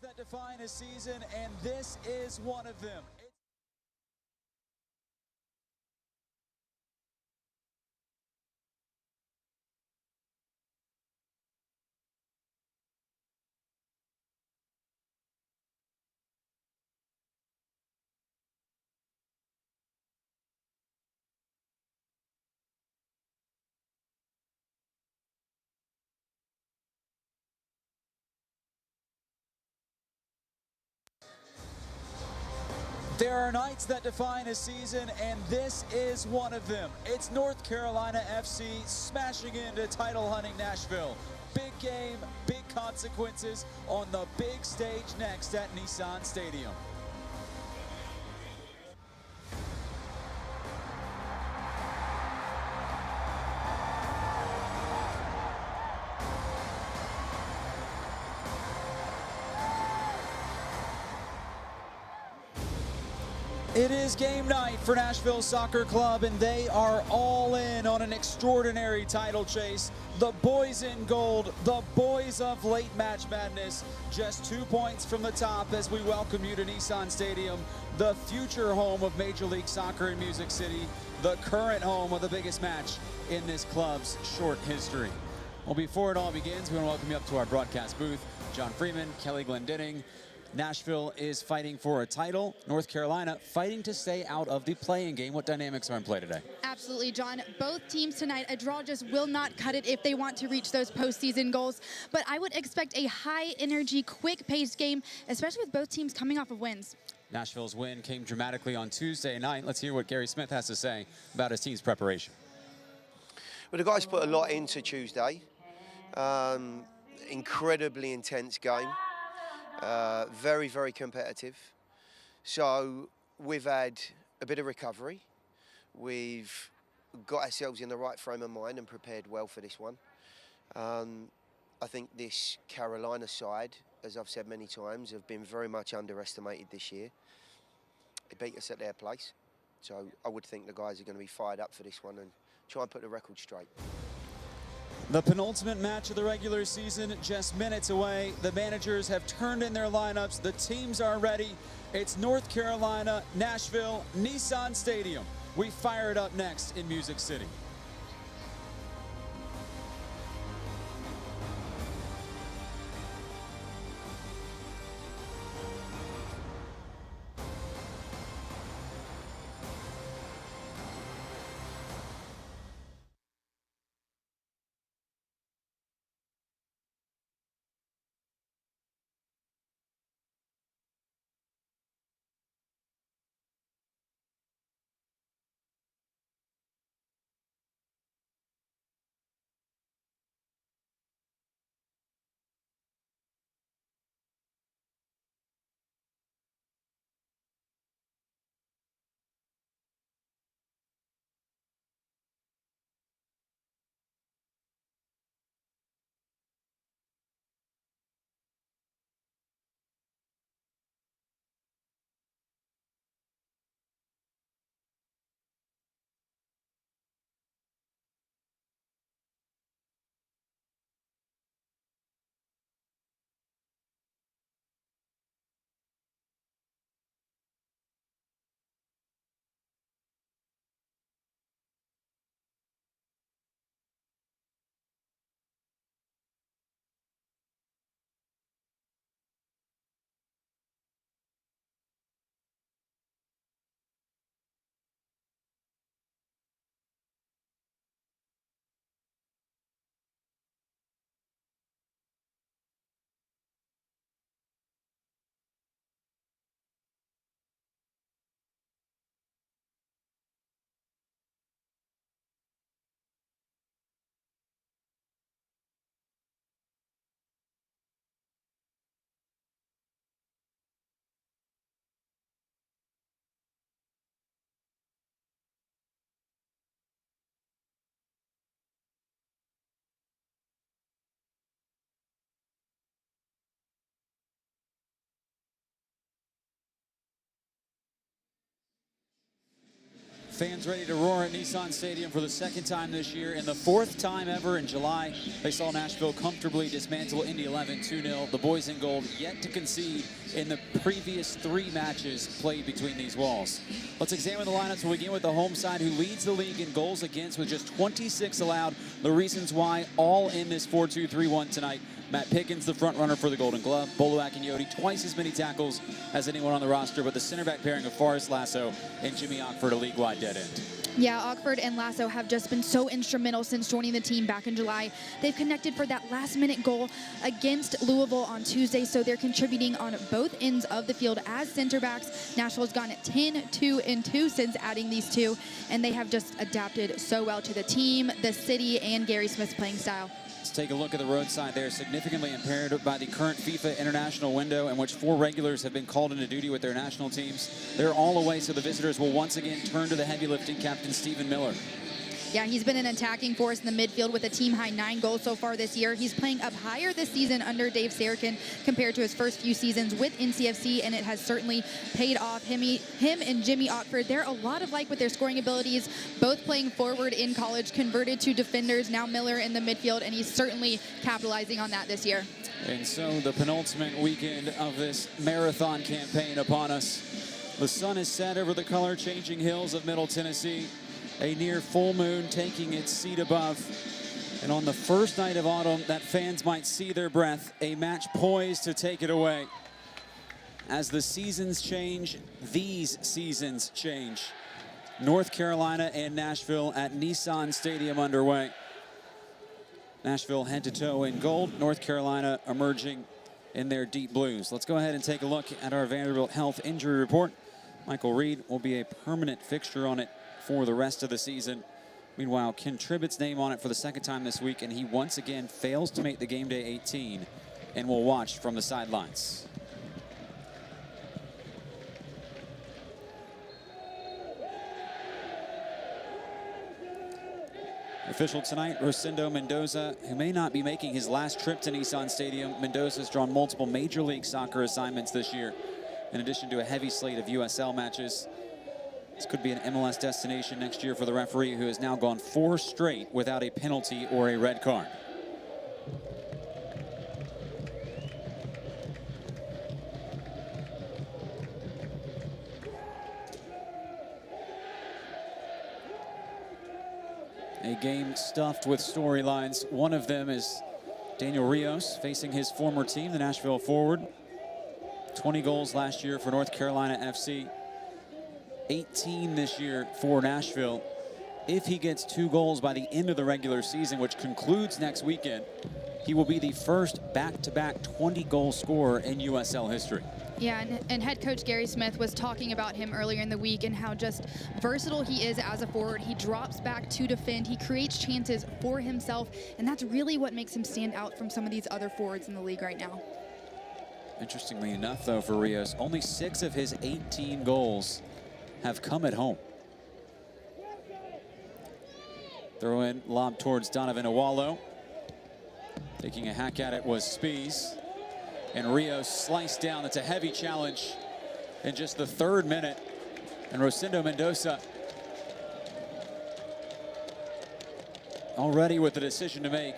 that define a season, and this is one of them. There are nights that define a season, and this is one of them. It's North Carolina FC smashing into title-hunting Nashville. Big game, big consequences on the big stage next at Nissan Stadium. It is game night for Nashville Soccer Club, and they are all in on an extraordinary title chase. The boys in gold, the boys of late match madness, just 2 points from the top as we welcome you to Nissan Stadium, the future home of Major League Soccer in Music City, the current home of the biggest match in this club's short history. Well, before it all begins, we want to welcome you up to our broadcast booth. John Freeman, Kelly Glendenning. Nashville is fighting for a title. North Carolina fighting to stay out of the play-in game. What dynamics are in play today? Absolutely, John. Both teams tonight, a draw just will not cut it if they want to reach those postseason goals. But I would expect a high-energy, quick-paced game, especially with both teams coming off of wins. Nashville's win came dramatically on Tuesday night. Let's hear what Gary Smith has to say about his team's preparation. Well, the guys put a lot into Tuesday. Incredibly intense game. Very, very competitive. So we've had a bit of recovery. We've got ourselves in the right frame of mind and prepared well for this one. I think this Carolina side, as I've said many times, have been very much underestimated this year. They beat us at their place. So I would think the guys are going to be fired up for this one and try and put the record straight. The penultimate match of the regular season just minutes away. The managers have turned in their lineups. The teams are ready. It's North Carolina, Nashville, Nissan Stadium. We fire it up next in Music City. Fans ready to roar at Nissan Stadium for the second time this year. And the fourth time ever in July, they saw Nashville comfortably dismantle Indy 11 2-0. The boys in gold yet to concede in the previous 3 matches played between these walls. Let's examine the lineups. We'll begin with the home side, who leads the league in goals against with just 26 allowed. The reasons why, all in this 4-2-3-1 tonight. Matt Pickens, the front runner for the Golden Glove. Boluak and Yodi, twice as many tackles as anyone on the roster, but the center back pairing of Forrest Lasso and Jimmy Ockford, a league-wide dead end. Yeah, Ockford and Lasso have just been so instrumental since joining the team back in July. They've connected for that last-minute goal against Louisville on Tuesday, so they're contributing on both ends of the field as center backs. Nashville's gone at 10-2-2 since adding these two, and they have just adapted so well to the team, the city, and Gary Smith's playing style. Let's take a look at the roadside there. Significantly impaired by the current FIFA international window, in which 4 regulars have been called into duty with their national teams. They're all away, so the visitors will once again turn to the heavy lifting captain, Stephen Miller. Yeah, he's been an attacking force in the midfield with a team-high 9 goals so far this year. He's playing up higher this season under Dave Sarachan compared to his first few seasons with NCFC, and it has certainly paid off. Him and Jimmy Ockford, they're a lot alike with their scoring abilities, both playing forward in college, converted to defenders. Now Miller in the midfield, and he's certainly capitalizing on that this year. And so the penultimate weekend of this marathon campaign upon us. The sun is set over the color-changing hills of Middle Tennessee. A near full moon taking its seat above. And on the first night of autumn that fans might see their breath, a match poised to take it away. As the seasons change, these seasons change. North Carolina and Nashville at Nissan Stadium underway. Nashville head to toe in gold, North Carolina emerging in their deep blues. Let's go ahead and take a look at our Vanderbilt Health Injury Report. Michael Reed will be a permanent fixture on it for the rest of the season. Meanwhile, Ken Tribbett's name on it for the second time this week, and he once again fails to make the game day 18 and will watch from the sidelines. Official tonight, Rosendo Mendoza, who may not be making his last trip to Nissan Stadium. Mendoza's drawn multiple Major League Soccer assignments this year, in addition to a heavy slate of USL matches. This could be an MLS destination next year for the referee, who has now gone 4 straight without a penalty or a red card. A game stuffed with storylines. One of them is Daniel Rios facing his former team, the Nashville forward. 20 goals last year for North Carolina FC. 18 this year for Nashville. If he gets 2 goals by the end of the regular season, which concludes next weekend, he will be the first back-to-back 20-goal scorer in USL history. Yeah, and head coach Gary Smith was talking about him earlier in the week and how just versatile he is as a forward. He drops back to defend. He creates chances for himself, and that's really what makes him stand out from some of these other forwards in the league right now. Interestingly enough, though, for Rios, only 6 of his 18 goals have come at home. Throw in, lob towards Donovan Awalo. Taking a hack at it was Spies. And Rios sliced down. That's a heavy challenge in just the 3rd minute. And Rosendo Mendoza already with a decision to make.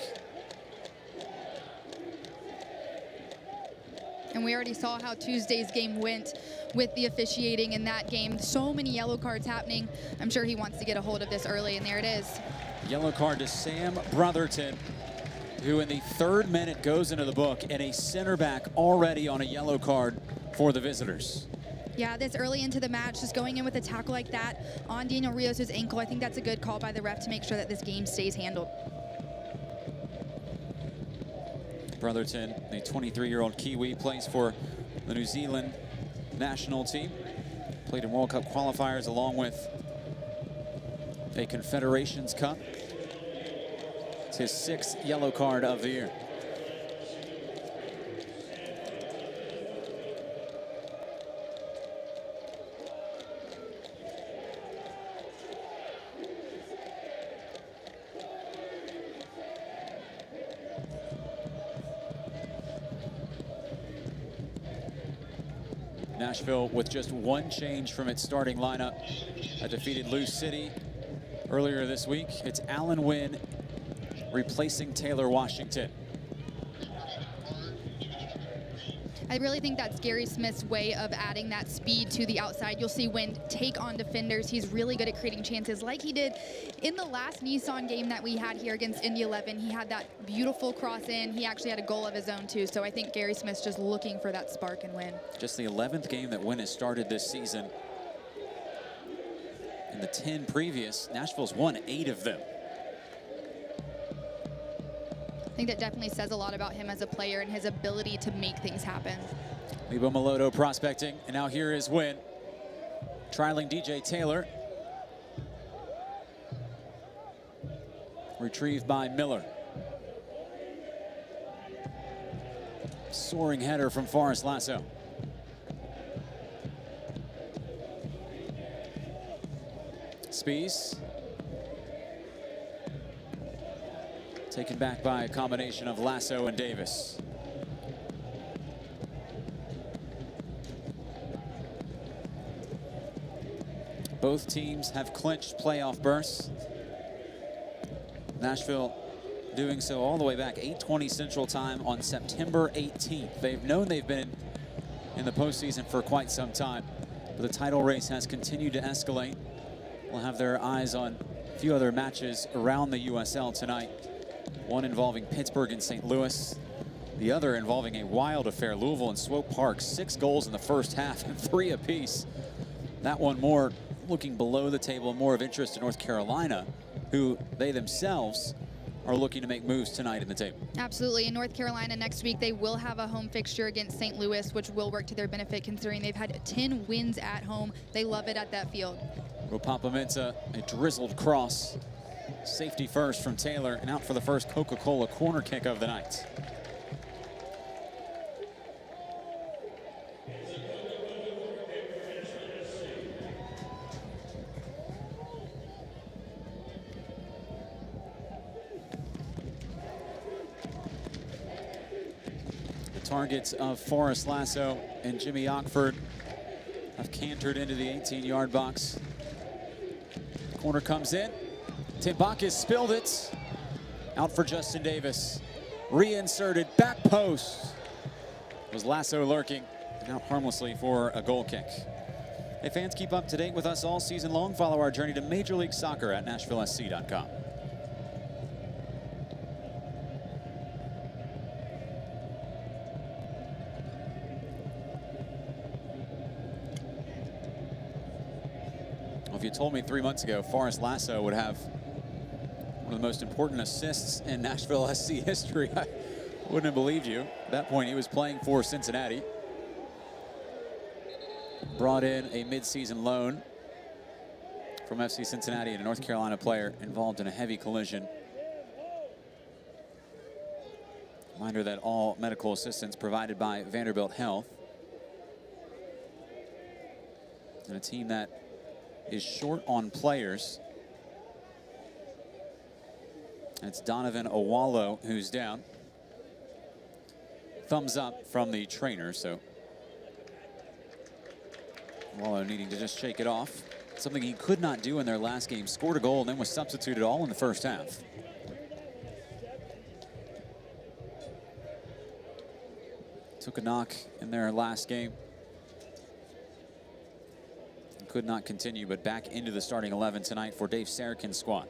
And we already saw how Tuesday's game went with the officiating in that game. So many yellow cards happening. I'm sure he wants to get a hold of this early, and there it is. Yellow card to Sam Brotherton, who in the 3rd minute goes into the book, and a center back already on a yellow card for the visitors. Yeah, this early into the match, just going in with a tackle like that on Daniel Rios' ankle, I think that's a good call by the ref to make sure that this game stays handled. Brotherton, a 23-year-old Kiwi, plays for the New Zealand national team. Played in World Cup qualifiers along with a Confederations Cup. It's his 6th yellow card of the year. Nashville with just one change from its starting lineup that defeated Lou City earlier this week. It's Allen Wynn replacing Taylor Washington. I really think that's Gary Smith's way of adding that speed to the outside. You'll see Wynn take on defenders. He's really good at creating chances like he did in the last Nissan game that we had here against Indy 11. He had that beautiful cross in. He actually had a goal of his own too. So I think Gary Smith's just looking for that spark and Wynn. Just the 11th game that Wynn has started this season. In the 10 previous, Nashville's won 8 of them. I think that definitely says a lot about him as a player and his ability to make things happen. Lebo Maloto prospecting, and now here is Wynn. Trialing DJ Taylor. Retrieved by Miller. Soaring header from Forrest Lasso. Spies. Taken back by a combination of Lasso and Davis. Both teams have clinched playoff berths. Nashville doing so all the way back 8:20 Central Time on September 18th. They've known they've been in the postseason for quite some time, but the title race has continued to escalate. We'll have their eyes on a few other matches around the USL tonight. One involving Pittsburgh and St. Louis. The other involving a wild affair, Louisville and Swope Park. 6 goals in the first half and 3 apiece. That one more looking below the table, more of interest to North Carolina, who they themselves are looking to make moves tonight in the table. Absolutely. In North Carolina next week, they will have a home fixture against St. Louis, which will work to their benefit considering they've had 10 wins at home. They love it at that field. Ropapa-Mensah, a drizzled cross. Safety first from Taylor, and out for the first Coca-Cola corner kick of the night. The targets of Forrest Lasso and Jimmy Ockford have cantered into the 18-yard box. Corner comes in. Tim Bacchus spilled it. Out for Justin Davis. Reinserted, back post. Was Lasso lurking, and out harmlessly for a goal kick. Hey fans, keep up to date with us all season long. Follow our journey to Major League Soccer at NashvilleSC.com. Well, if you told me 3 months ago Forrest Lasso would have one of the most important assists in Nashville SC history, I wouldn't have believed you. At that point, he was playing for Cincinnati. Brought in a mid-season loan from FC Cincinnati and a North Carolina player involved in a heavy collision. Reminder that all medical assistance provided by Vanderbilt Health. And a team that is short on players. It's Donovan Owalo who's down. Thumbs up from the trainer, so Owalo needing to just shake it off. Something he could not do in their last game. Scored a goal and then was substituted all in the first half. Took a knock in their last game. Could not continue, but back into the starting 11 tonight for Dave Sarakin's squad.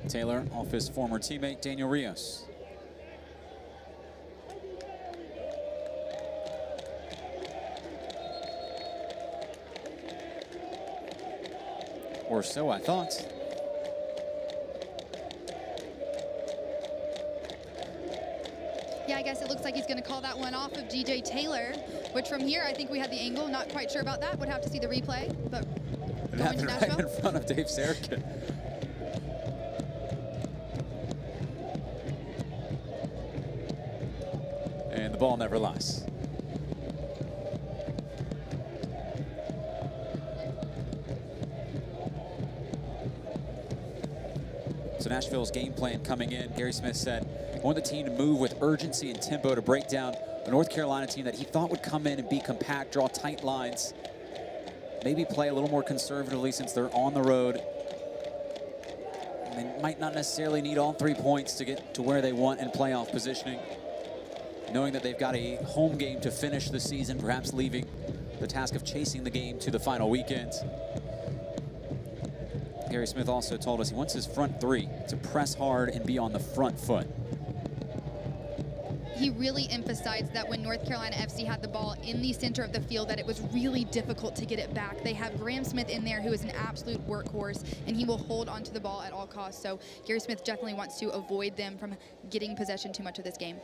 Taylor off his former teammate Daniel Rios. Or so I thought. Yeah, I guess it looks like he's going to call that one off of G.J. Taylor, which from here, I think we had the angle. Not quite sure about that. Would have to see the replay, but It going to happened right Nashville. in front of Dave Sarkin. And the ball never lies. So Nashville's game plan coming in, Gary Smith said, I want the team to move with urgency and tempo to break down a North Carolina team that he thought would come in and be compact, draw tight lines, maybe play a little more conservatively since they're on the road. And they might not necessarily need all 3 points to get to where they want in playoff positioning, knowing that they've got a home game to finish the season, perhaps leaving the task of chasing the game to the final weekend. Gary Smith also told us he wants his front three to press hard and be on the front foot. He really emphasized that when North Carolina FC had the ball in the center of the field, that it was really difficult to get it back. They have Graham Smith in there, who is an absolute workhorse, and he will hold onto the ball at all costs. So Gary Smith definitely wants to avoid them from getting possession too much of this game.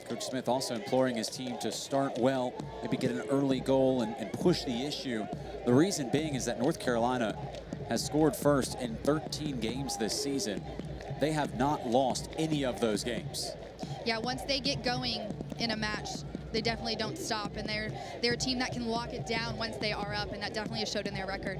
Coach Smith also imploring his team to start well, maybe get an early goal and push the issue. The reason being is that North Carolina has scored first in 13 games this season. They have not lost any of those games. Yeah, once they get going in a match, they definitely don't stop, and they're a team that can lock it down once they are up, and that definitely is showed in their record.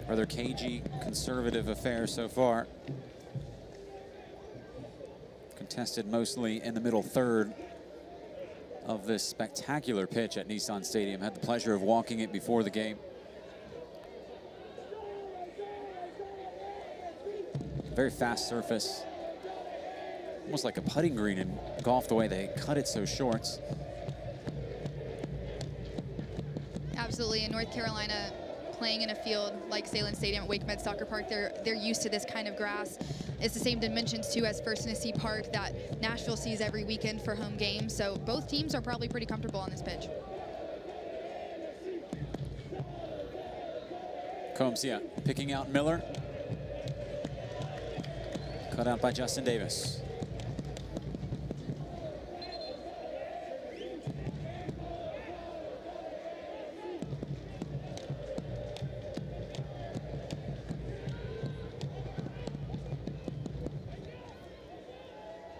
Rather cagey, conservative affair so far. Contested mostly in the middle third of this spectacular pitch at Nissan Stadium. Had the pleasure of walking it before the game. Very fast surface. Almost like a putting green in golf, the way they cut it so short. Absolutely, in North Carolina, playing in a field like Salem Stadium at Wake Med Soccer Park, they're used to this kind of grass. It's the same dimensions too as First Tennessee Park that Nashville sees every weekend for home games. So both teams are probably pretty comfortable on this pitch. Combs, yeah, picking out Miller. Cut out by Justin Davis.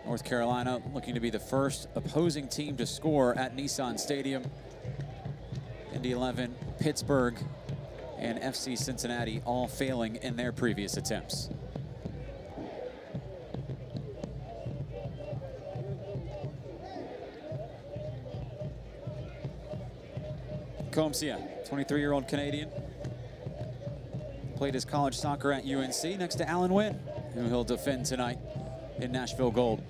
North Carolina looking to be the first opposing team to score at Nissan Stadium. Indy 11, Pittsburgh, and FC Cincinnati all failing in their previous attempts. Combs, 23-year-old Canadian. Played his college soccer at UNC next to Alan Wynn, who he'll defend tonight in Nashville Gold.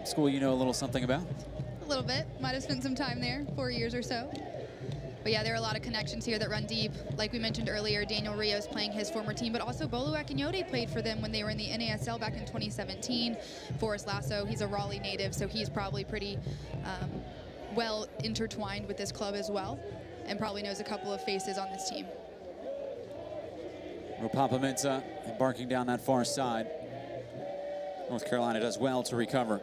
School you know a little something about? A little bit. Might have spent some time there, 4 years or so. But yeah, there are a lot of connections here that run deep. Like we mentioned earlier, Daniel Rios playing his former team, but also Bolu Akinyode played for them when they were in the NASL back in 2017. Forrest Lasso, he's a Raleigh native, so he's probably pretty well intertwined with this club as well, and probably knows a couple of faces on this team. Papa Mensah embarking down that far side. North Carolina does well to recover.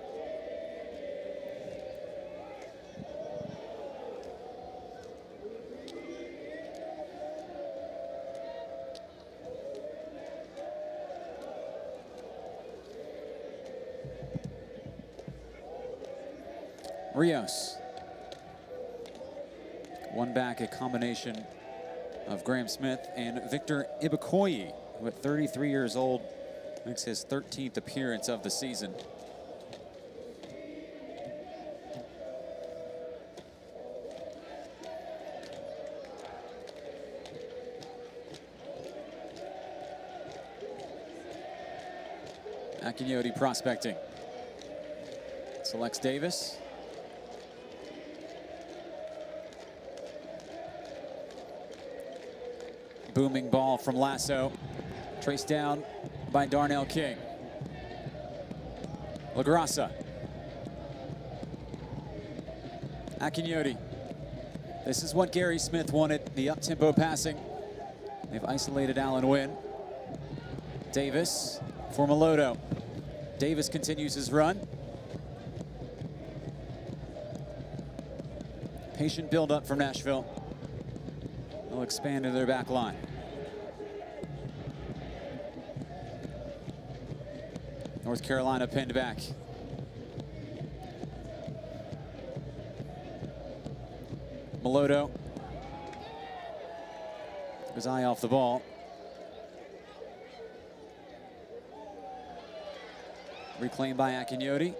Rios. One back, a combination of Graham Smith and Victor Ibekoyi, who at 33 years old makes his 13th appearance of the season. Akinyode prospecting. Selects Davis. Booming ball from Lasso. Traced down by Darnell King. LaGrassa. Akinyoti. This is what Gary Smith wanted, the up-tempo passing. They've isolated Allen Wynn. Davis for Melodo. Davis continues his run. Patient build-up from Nashville. They'll expand into their back line. North Carolina pinned back. Melodo. Took his eye off the ball. Reclaimed by Akinyoti.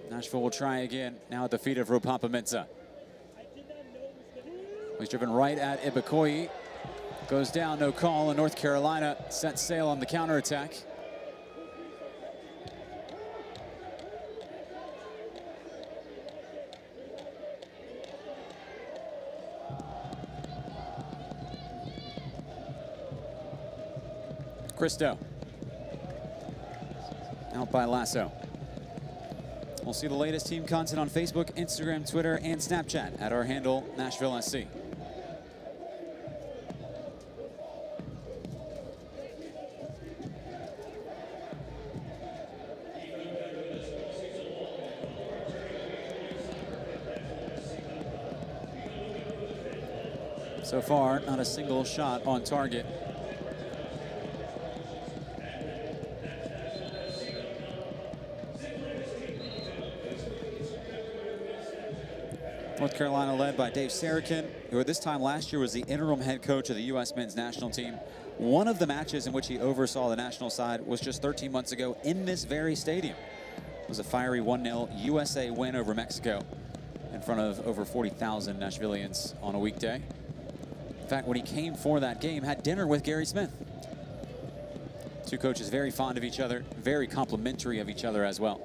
Nashville will try again, now at the feet of Ropapa-Mensah. He's driven right at Ibekoyi. Goes down, no call, and North Carolina sets sail on the counterattack. Christo. Out by Lasso. We'll see the latest team content on Facebook, Instagram, Twitter, and Snapchat at our handle, Nashville SC. So far, not a single shot on target. North Carolina led by Dave Sarakin, who at this time last year was the interim head coach of the U.S. men's national team. One of the matches in which he oversaw the national side was just 13 months ago in this very stadium. It was a fiery 1-0 USA win over Mexico in front of over 40,000 Nashvillians on a weekday. In fact, when he came for that game, had dinner with Gary Smith. Two coaches very fond of each other, very complimentary of each other as well.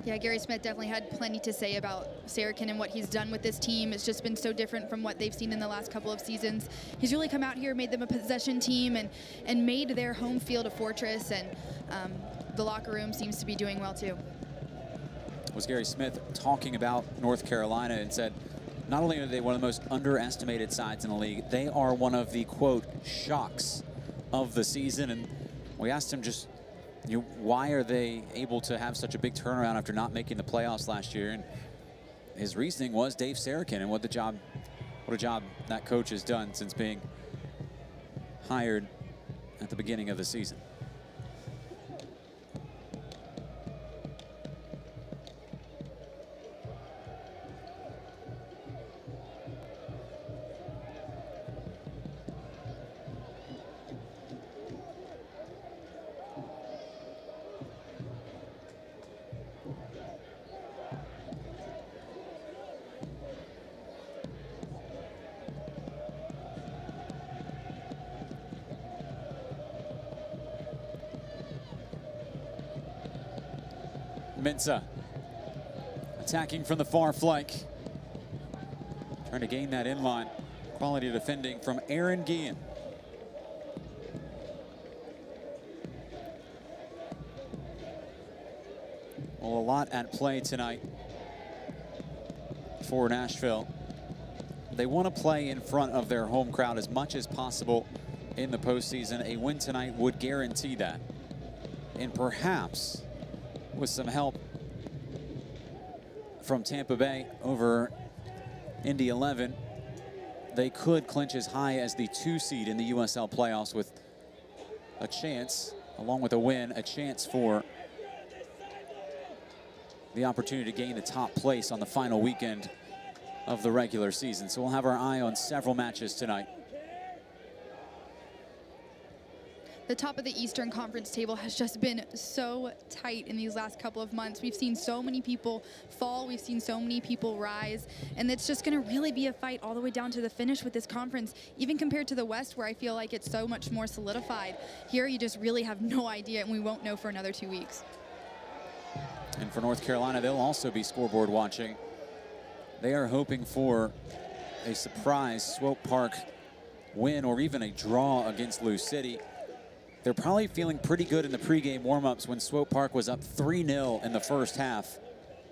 Yeah, Gary Smith definitely had plenty to say about Sarakin and what he's done with this team. It's just been so different from what they've seen in the last couple of seasons. He's really come out here, made them a possession team, and made their home field a fortress, and the locker room seems to be doing well too. Was Gary Smith talking about North Carolina and said, not only are they one of the most underestimated sides in the league, they are one of the, quote, shocks of the season. And we asked him just, why are they able to have such a big turnaround after not making the playoffs last year? And his reasoning was Dave Sarakin and what a job that coach has done since being hired at the beginning of the season. Mensah attacking from the far flank, trying to gain that inline. Quality defending from Aaron Guillen. Well, a lot at play tonight for Nashville. They want to play in front of their home crowd as much as possible in the postseason. A win tonight would guarantee that. And perhaps with some help from Tampa Bay over Indy 11, they could clinch as high as the 2 seed in the USL playoffs with a chance, along with a win, a chance for the opportunity to gain the top place on the final weekend of the regular season. So we'll have our eye on several matches tonight. The top of the Eastern Conference table has just been so tight in these last couple of months. We've seen so many people fall. We've seen so many people rise. And it's just going to really be a fight all the way down to the finish with this conference, even compared to the West, where I feel like it's so much more solidified. Here, you just really have no idea, and we won't know for another 2 weeks. And for North Carolina, they'll also be scoreboard watching. They are hoping for a surprise Swope Park win or even a draw against Lou City. They're probably feeling pretty good in the pregame warmups when Swope Park was up 3-0 in the first half.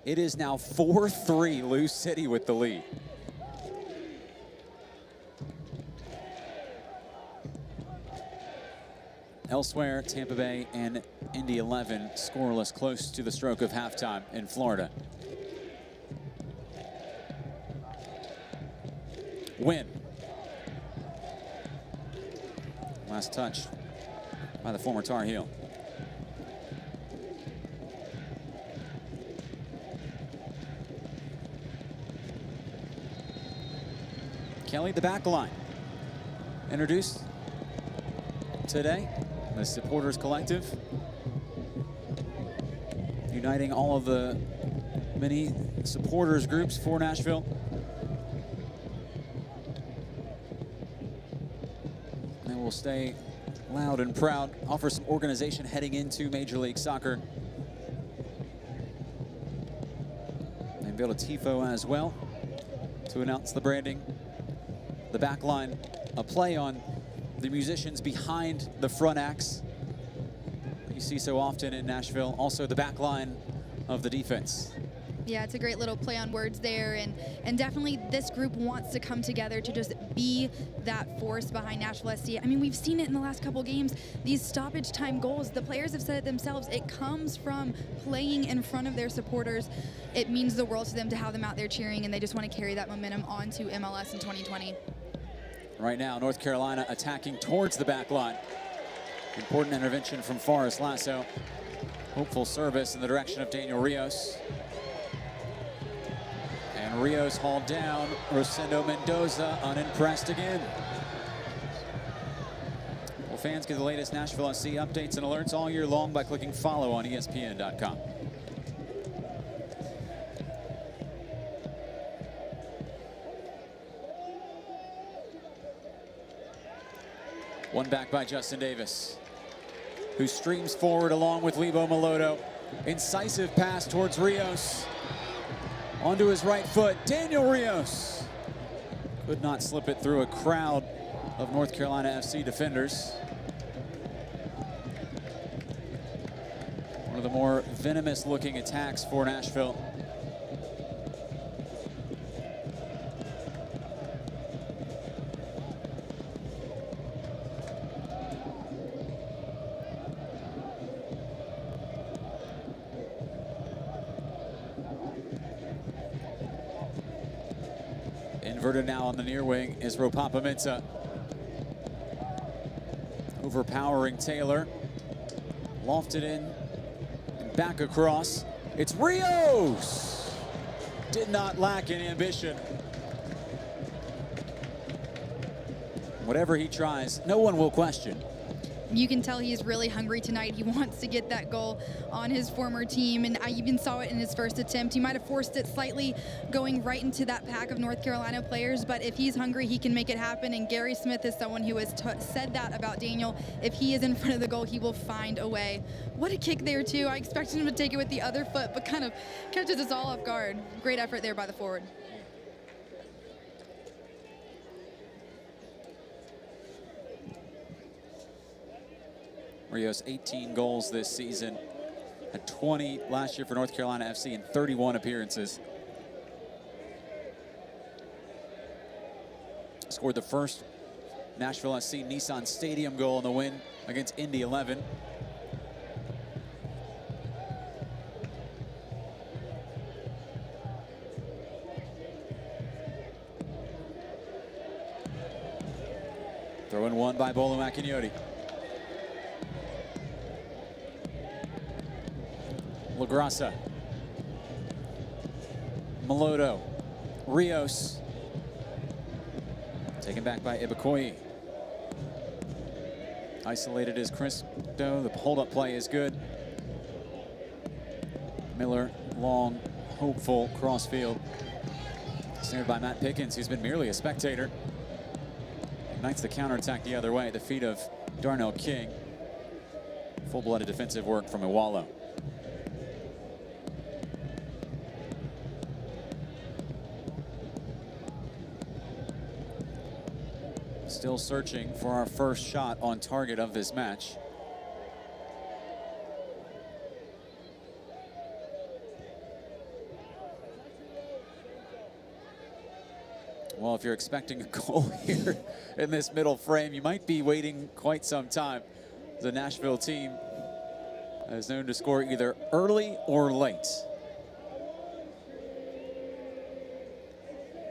It is now 4-3 Lou City with the lead. Elsewhere, Tampa Bay and Indy 11 scoreless close to the stroke of halftime in Florida. Win. Last touch by the former Tar Heel. Kelly, the back line. Introduced today, the Supporters Collective. Uniting all of the many supporters groups for Nashville. And will stay loud and proud, offer some organization heading into Major League Soccer. And build a tifo as well to announce the branding. The back line, a play on the musicians behind the front acts you see so often in Nashville. Also the back line of the defense. Yeah, it's a great little play on words there, and definitely this group wants to come together to just be that force behind Nashville SC. I mean, we've seen it in the last couple games, these stoppage time goals. The players have said it themselves, it comes from playing in front of their supporters. It means the world to them to have them out there cheering, and they just want to carry that momentum on to MLS in 2020. Right now, North Carolina attacking towards the back line. Important intervention from Forrest Lasso. Hopeful service in the direction of Daniel Rios. And Rios hauled down. Rosendo Mendoza unimpressed again. Well, fans get the latest Nashville SC updates and alerts all year long by clicking follow on ESPN.com. One back by Justin Davis, who streams forward along with Lebo Maloto. Incisive pass towards Rios. Onto his right foot, Daniel Rios. Could not slip it through a crowd of North Carolina FC defenders. One of the more venomous looking attacks for Nashville. Inverted now on the near wing is Ropapa Mensah. Overpowering Taylor. Lofted in and back across. It's Rios! Did not lack in ambition. Whatever he tries, no one will question. You can tell he's really hungry tonight. He wants to get that goal on his former team, and I even saw it in his first attempt. He might have forced it slightly going right into that pack of North Carolina players, but if he's hungry, he can make it happen, and Gary Smith is someone who has said that about Daniel. If he is in front of the goal, he will find a way. What a kick there, too. I expected him to take it with the other foot, but kind of catches us all off guard. Great effort there by the forward. Rios 18 goals this season, had 20 last year for North Carolina FC in 31 appearances. Scored the first Nashville SC Nissan Stadium goal in the win against Indy 11. Throw in one by Bolo Makinyoti. LaGrassa, Maloto, Rios, taken back by Ibekoyi. Isolated is Cristo, the hold-up play is good. Miller, long, hopeful, crossfield. Snared by Matt Pickens, who's been merely a spectator. Ignites the counterattack the other way at the feet of Darnell King. Full-blooded defensive work from Iwalo. Still searching for our first shot on target of this match. Well, if you're expecting a goal here in this middle frame, you might be waiting quite some time. The Nashville team is known to score either early or late.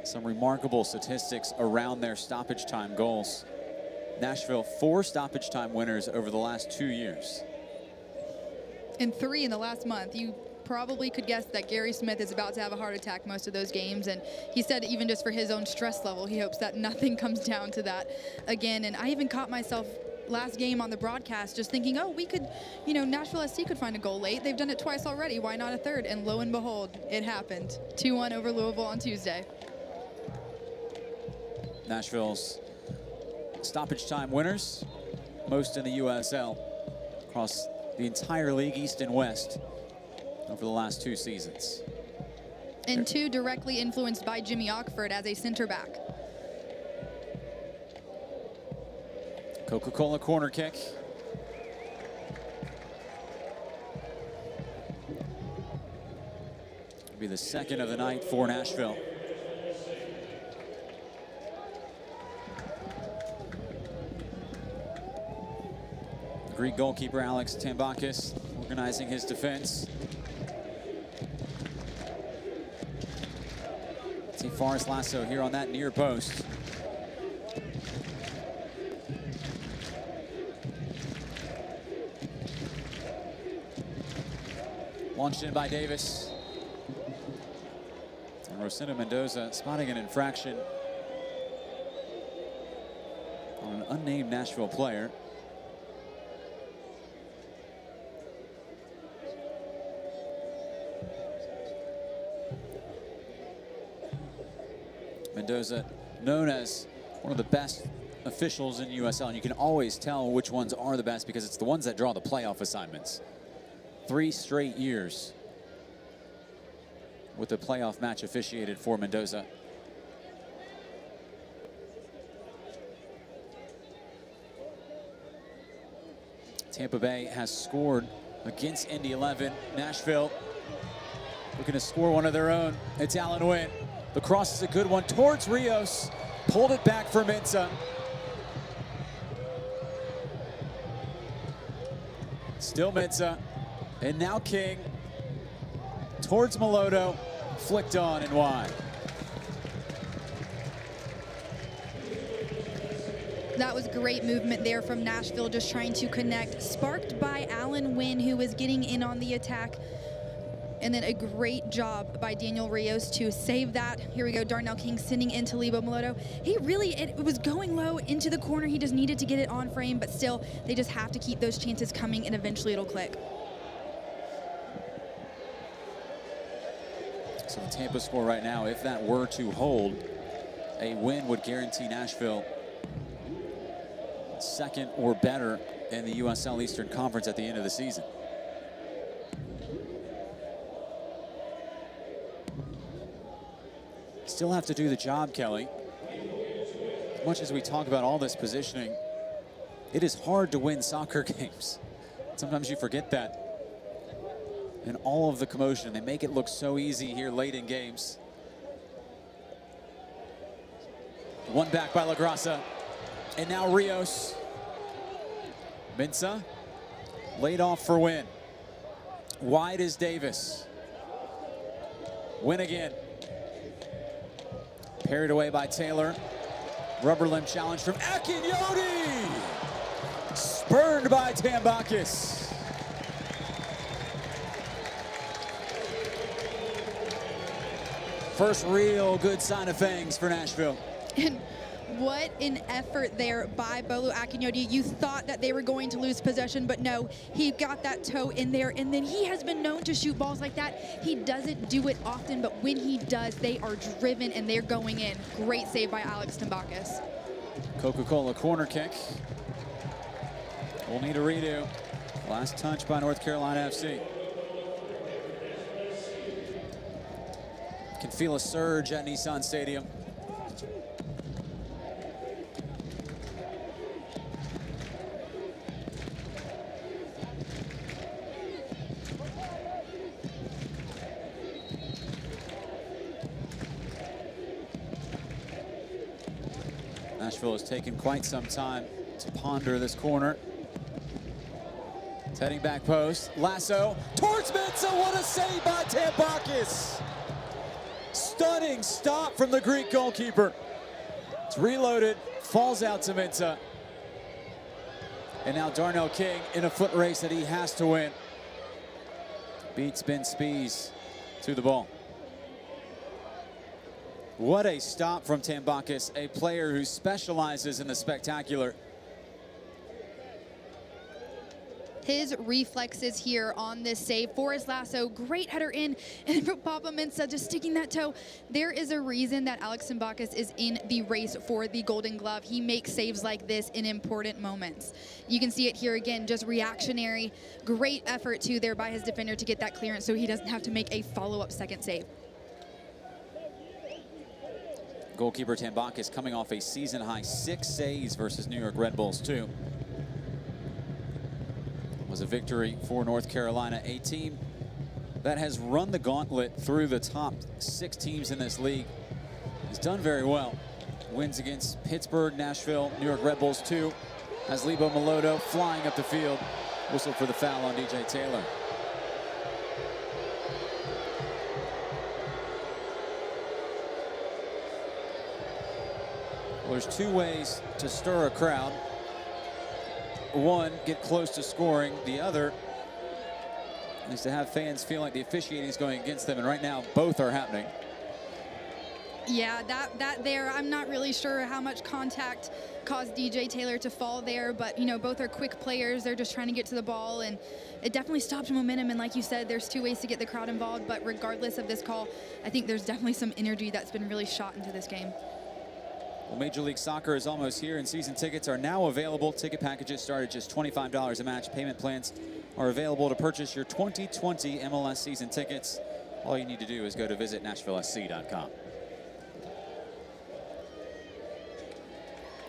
Some remarkable statistics around their stoppage time goals. Nashville, 4 stoppage time winners over the last 2 years. And 3 in the last month. You probably could guess that Gary Smith is about to have a heart attack most of those games, and he said even just for his own stress level, he hopes that nothing comes down to that again. And I even caught myself last game on the broadcast just thinking, oh, we could, you know, Nashville SC could find a goal late. They've done it twice already. Why not a third? And lo and behold, it happened. 2-1 over Louisville on Tuesday. Nashville's stoppage time winners, most in the USL, across the entire league, East and West, over the last 2 seasons. And 2 directly influenced by Jimmy Ockford as a center back. Coca-Cola corner kick. It'll be the second of the night for Nashville. Greek goalkeeper Alex Tambakis organizing his defense. See Forrest Lasso here on that near post. Launched in by Davis. And Rosendo Mendoza spotting an infraction on an unnamed Nashville player. Mendoza, known as one of the best officials in USL, and you can always tell which ones are the best because it's the ones that draw the playoff assignments. 3 straight years with the playoff match officiated for Mendoza. Tampa Bay has scored against Indy 11. Nashville looking to score one of their own. It's Alan Wynn. The cross is a good one towards Rios. Pulled it back for Mensah. Still Mensah. And now King. Towards Meloto. Flicked on and wide. That was great movement there from Nashville, just trying to connect. Sparked by Alan Wynn, who was getting in on the attack. And then a great job by Daniel Rios to save that. Here we go, Darnell King sending into Lebo Meloto. He really, it was going low into the corner. He just needed to get it on frame, but still, they just have to keep those chances coming, and eventually it'll click. So the Tampa score right now, if that were to hold, a win would guarantee Nashville second or better in the USL Eastern Conference at the end of the season. Still have to do the job, Kelly. As much as we talk about all this positioning, it is hard to win soccer games. Sometimes you forget that. And all of the commotion, they make it look so easy here late in games. One back by La Grassa. And now Rios. Mensah laid off for Wynn. Wide is Davis. Wynn again. Parried away by Taylor. Rubber limb challenge from Akinyoti. Spurned by Tambakis. First real good sign of fangs for Nashville. And what an effort there by Bolu Akinyoti. You thought that they were going to lose possession, but no, he got that toe in there, and then he has been known to shoot balls like that. He doesn't do it often, but when he does, they are driven and they're going in. Great save by Alex Tambakis. Coca-Cola corner kick. We'll need a redo. Last touch by North Carolina FC. Can feel a surge at Nissan Stadium. Nashville has taken quite some time to ponder this corner. It's heading back post. Lasso towards Mensah. What a save by Tambakis. Stunning stop from the Greek goalkeeper. It's reloaded, falls out to Mensah. And now Darnell King in a foot race that he has to win. Beats Ben Spies to the ball. What a stop from Tambakis, a player who specializes in the spectacular. His reflexes here on this save. Forrest Lasso, great header in, and Papa Mensah just sticking that toe. There is a reason that Alex Tambakis is in the race for the Golden Glove. He makes saves like this in important moments. You can see it here again, just reactionary. Great effort too there by his defender to get that clearance so he doesn't have to make a follow-up second save. Goalkeeper Tambakis coming off a season-high 6 saves versus New York Red Bulls 2. Was a victory for North Carolina, a team that has run the gauntlet through the top 6 teams in this league. Has done very well. Wins against Pittsburgh, Nashville, New York Red Bulls 2. As Lebo Maloto flying up the field. Whistle for the foul on DJ Taylor. Well, there's 2 ways to stir a crowd. One, get close to scoring. The other is to have fans feel like the officiating is going against them. And right now, both are happening. Yeah, that there, I'm not really sure how much contact caused DJ Taylor to fall there, but you know, both are quick players. They're just trying to get to the ball, and it definitely stopped momentum. And like you said, there's 2 ways to get the crowd involved, but regardless of this call, I think there's definitely some energy that's been really shot into this game. Well, Major League Soccer is almost here, and season tickets are now available. Ticket packages start at just $25 a match. Payment plans are available to purchase your 2020 MLS season tickets. All you need to do is go to visit NashvilleSC.com.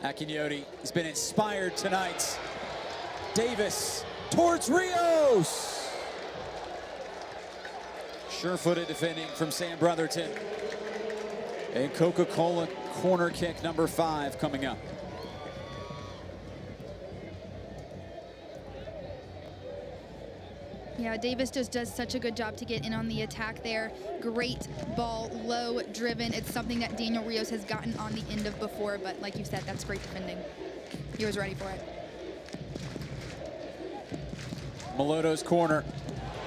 Akinyoti has been inspired tonight. Davis towards Rios. Sure-footed defending from Sam Brotherton. And Coca-Cola corner kick number 5 coming up. Yeah, Davis just does such a good job to get in on the attack there. Great ball, low driven. It's something that Daniel Rios has gotten on the end of before, but like you said, that's great defending. He was ready for it. Maloto's corner.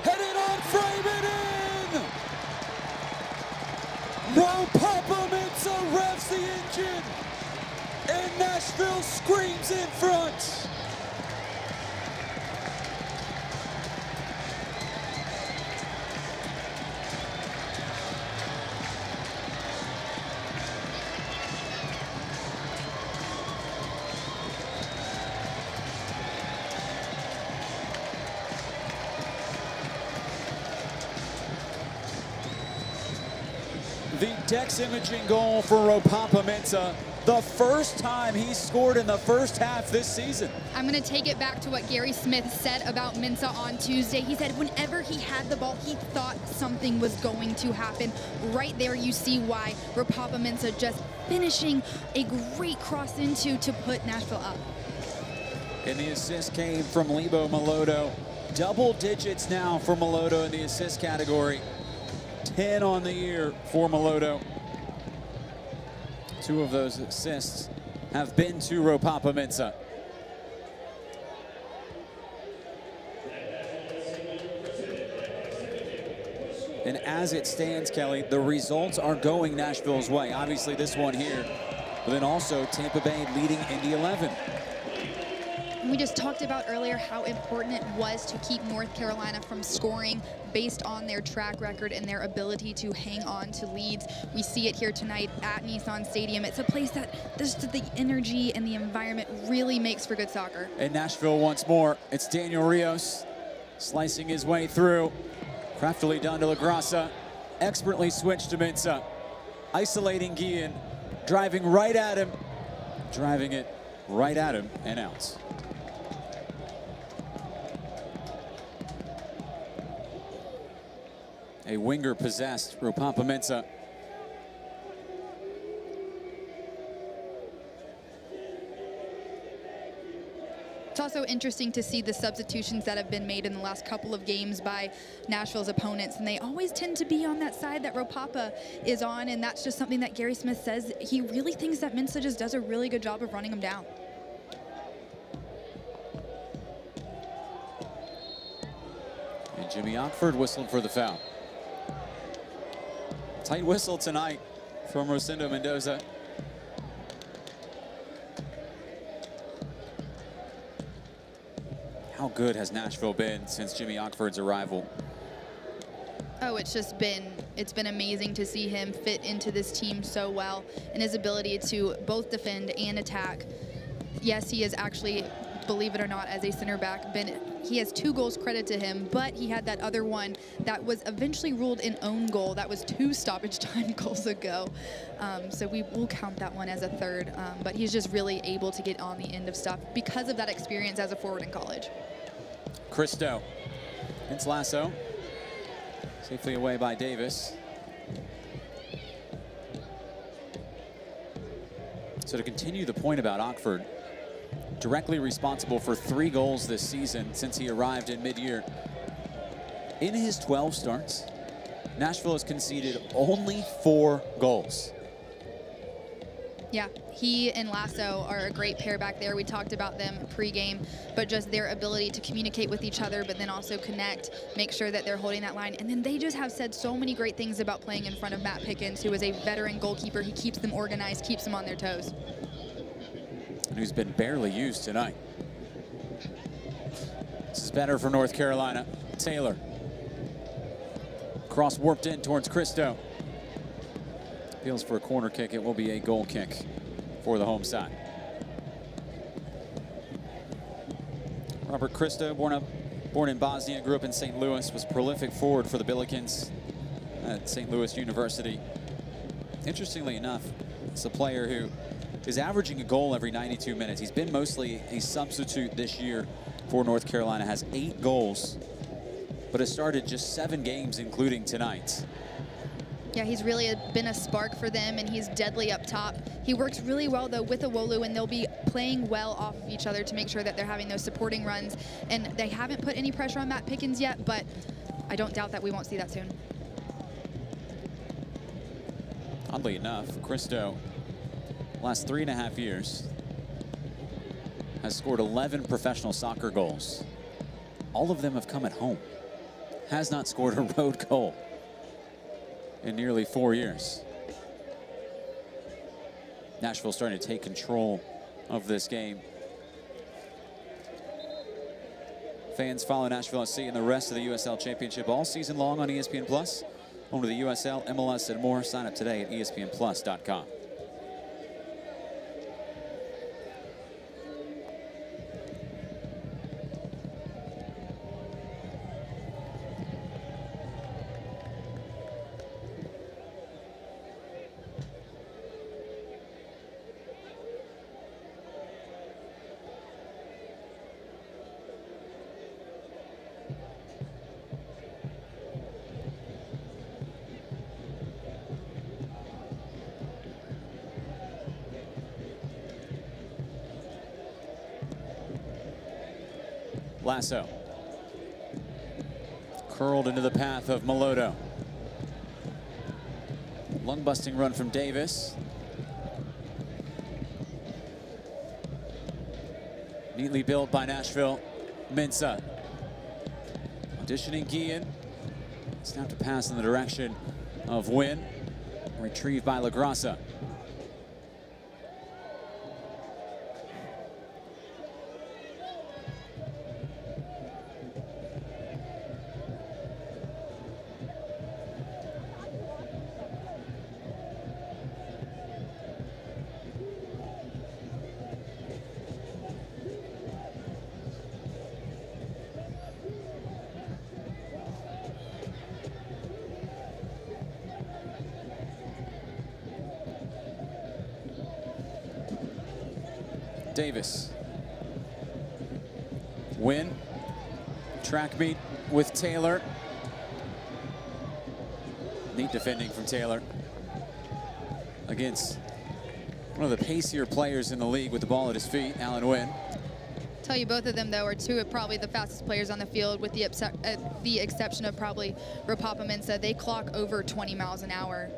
Headed on, frame it in! Papa Mensah revs the engine, and Nashville screams in front. The Dex imaging goal for Papa Mensah. The first time he's scored in the first half this season. I'm going to take it back to what Gary Smith said about Mensah on Tuesday. He said whenever he had the ball, he thought something was going to happen. Right there, you see why. Papa Mensah just finishing a great cross into to put Nashville up. And the assist came from Lebo Maloto. Double digits now for Maloto in the assist category. 10 on the year for Maloto. 2 of those assists have been to Papa Mensah. And as it stands, Kelly, the results are going Nashville's way. Obviously this one here, but then also Tampa Bay leading Indy 11. We just talked about earlier how important it was to keep North Carolina from scoring based on their track record and their ability to hang on to leads. We see it here tonight at Nissan Stadium. It's a place that just the energy and the environment really makes for good soccer. And Nashville once more. It's Daniel Rios slicing his way through. Craftily done to LaGrassa. Expertly switched to Mensah. Isolating Guillen. Driving right at him. Driving it right at him and out. A winger possessed Papa Mensah. also interesting to see the substitutions that have been made in the last couple of games by Nashville's opponents, and they always tend to be on that side that Ropapa is on, and that's just something that Gary Smith says. He really thinks that Mensah just does a really good job of running them down. And Jimmy Ockford whistled for the foul. Tight whistle tonight from Rosendo Mendoza. How good has Nashville been since Jimmy Ockford's arrival? Oh, it's been amazing to see him fit into this team so well, and his ability to both defend and attack. Yes, he is actually, believe it or not, as a center back, he has 2 goals credit to him, but he had that other one that was eventually ruled an own goal. That was 2 stoppage time goals ago. So we will count that one as a third, but he's just really able to get on the end of stuff because of that experience as a forward in college. Cristo, it's Lasso, safely away by Davis. So to continue the point about Ockford, directly responsible for 3 goals this season since he arrived in mid-year. In his 12 starts, Nashville has conceded only 4 goals. Yeah, he and Lasso are a great pair back there. We talked about them pregame, but just their ability to communicate with each other, but then also connect, make sure that they're holding that line. And then they just have said so many great things about playing in front of Matt Pickens, who is a veteran goalkeeper. He keeps them organized, keeps them on their toes. And who's been barely used tonight. This is better for North Carolina. Taylor. Cross warped in towards Cristo. Appeals for a corner kick. It will be a goal kick for the home side. Robert Cristo, born in Bosnia, grew up in St. Louis, was prolific forward for the Billikens at St. Louis University. Interestingly enough, it's a player who is averaging a goal every 92 minutes. He's been mostly a substitute this year for North Carolina, has 8 goals, but has started just 7 games, including tonight. Yeah, he's really been a spark for them, and he's deadly up top. He works really well, though, with Awolu, and they'll be playing well off of each other to make sure that they're having those supporting runs. And they haven't put any pressure on Matt Pickens yet, but I don't doubt that we won't see that soon. Oddly enough, Cristo, last 3.5 years, has scored 11 professional soccer goals. All of them have come at home. Has not scored a road goal in nearly 4 years. Nashville starting to take control of this game. Fans follow Nashville SC and the rest of the USL Championship all season long on ESPN+. Home to the USL, MLS, and more. Sign up today at ESPNplus.com. Lasso. Curled into the path of Melodo. Lung-busting run from Davis. Neatly built by Nashville. Mensah. Auditioning Guillen. Snapped a pass in the direction of Wynn. Retrieved by LaGrassa. Davis. Win. Track meet with Taylor. Neat defending from Taylor against one of the pacier players in the league with the ball at his feet, Alan Wynn. Tell you, both of them, though, are two of probably the fastest players on the field, with the exception of probably Rapapa-Mensah. They clock over 20 miles an hour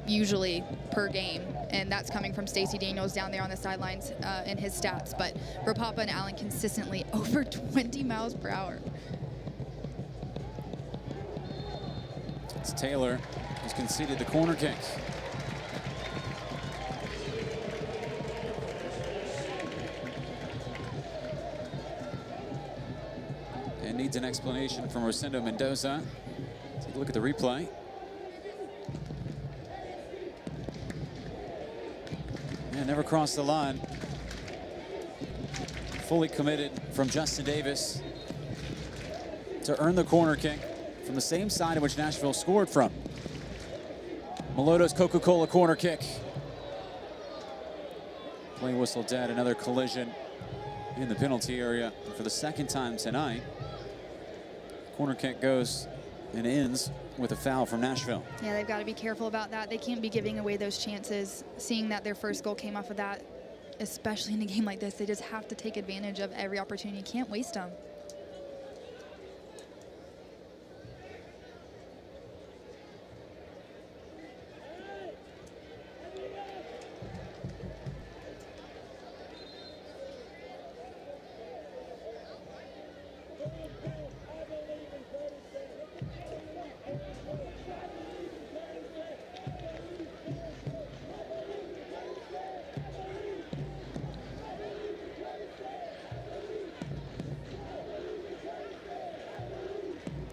usually per game, and that's coming from Stacey Daniels down there on the sidelines in his stats. But Rapapa and Allen consistently over 20 miles per hour. It's Taylor who's conceded the corner kick. And needs an explanation from Rosendo Mendoza. Take a look at the replay. Yeah, never crossed the line. Fully committed from Justin Davis to earn the corner kick from the same side in which Nashville scored from. Meloto's Coca-Cola corner kick. Play whistle dead, another collision in the penalty area. And for the second time tonight, corner kick goes and ends with a foul from Nashville. Yeah, they've got to be careful about that. They can't be giving away those chances. Seeing that their first goal came off of that, especially in a game like this, they just have to take advantage of every opportunity. You can't waste them.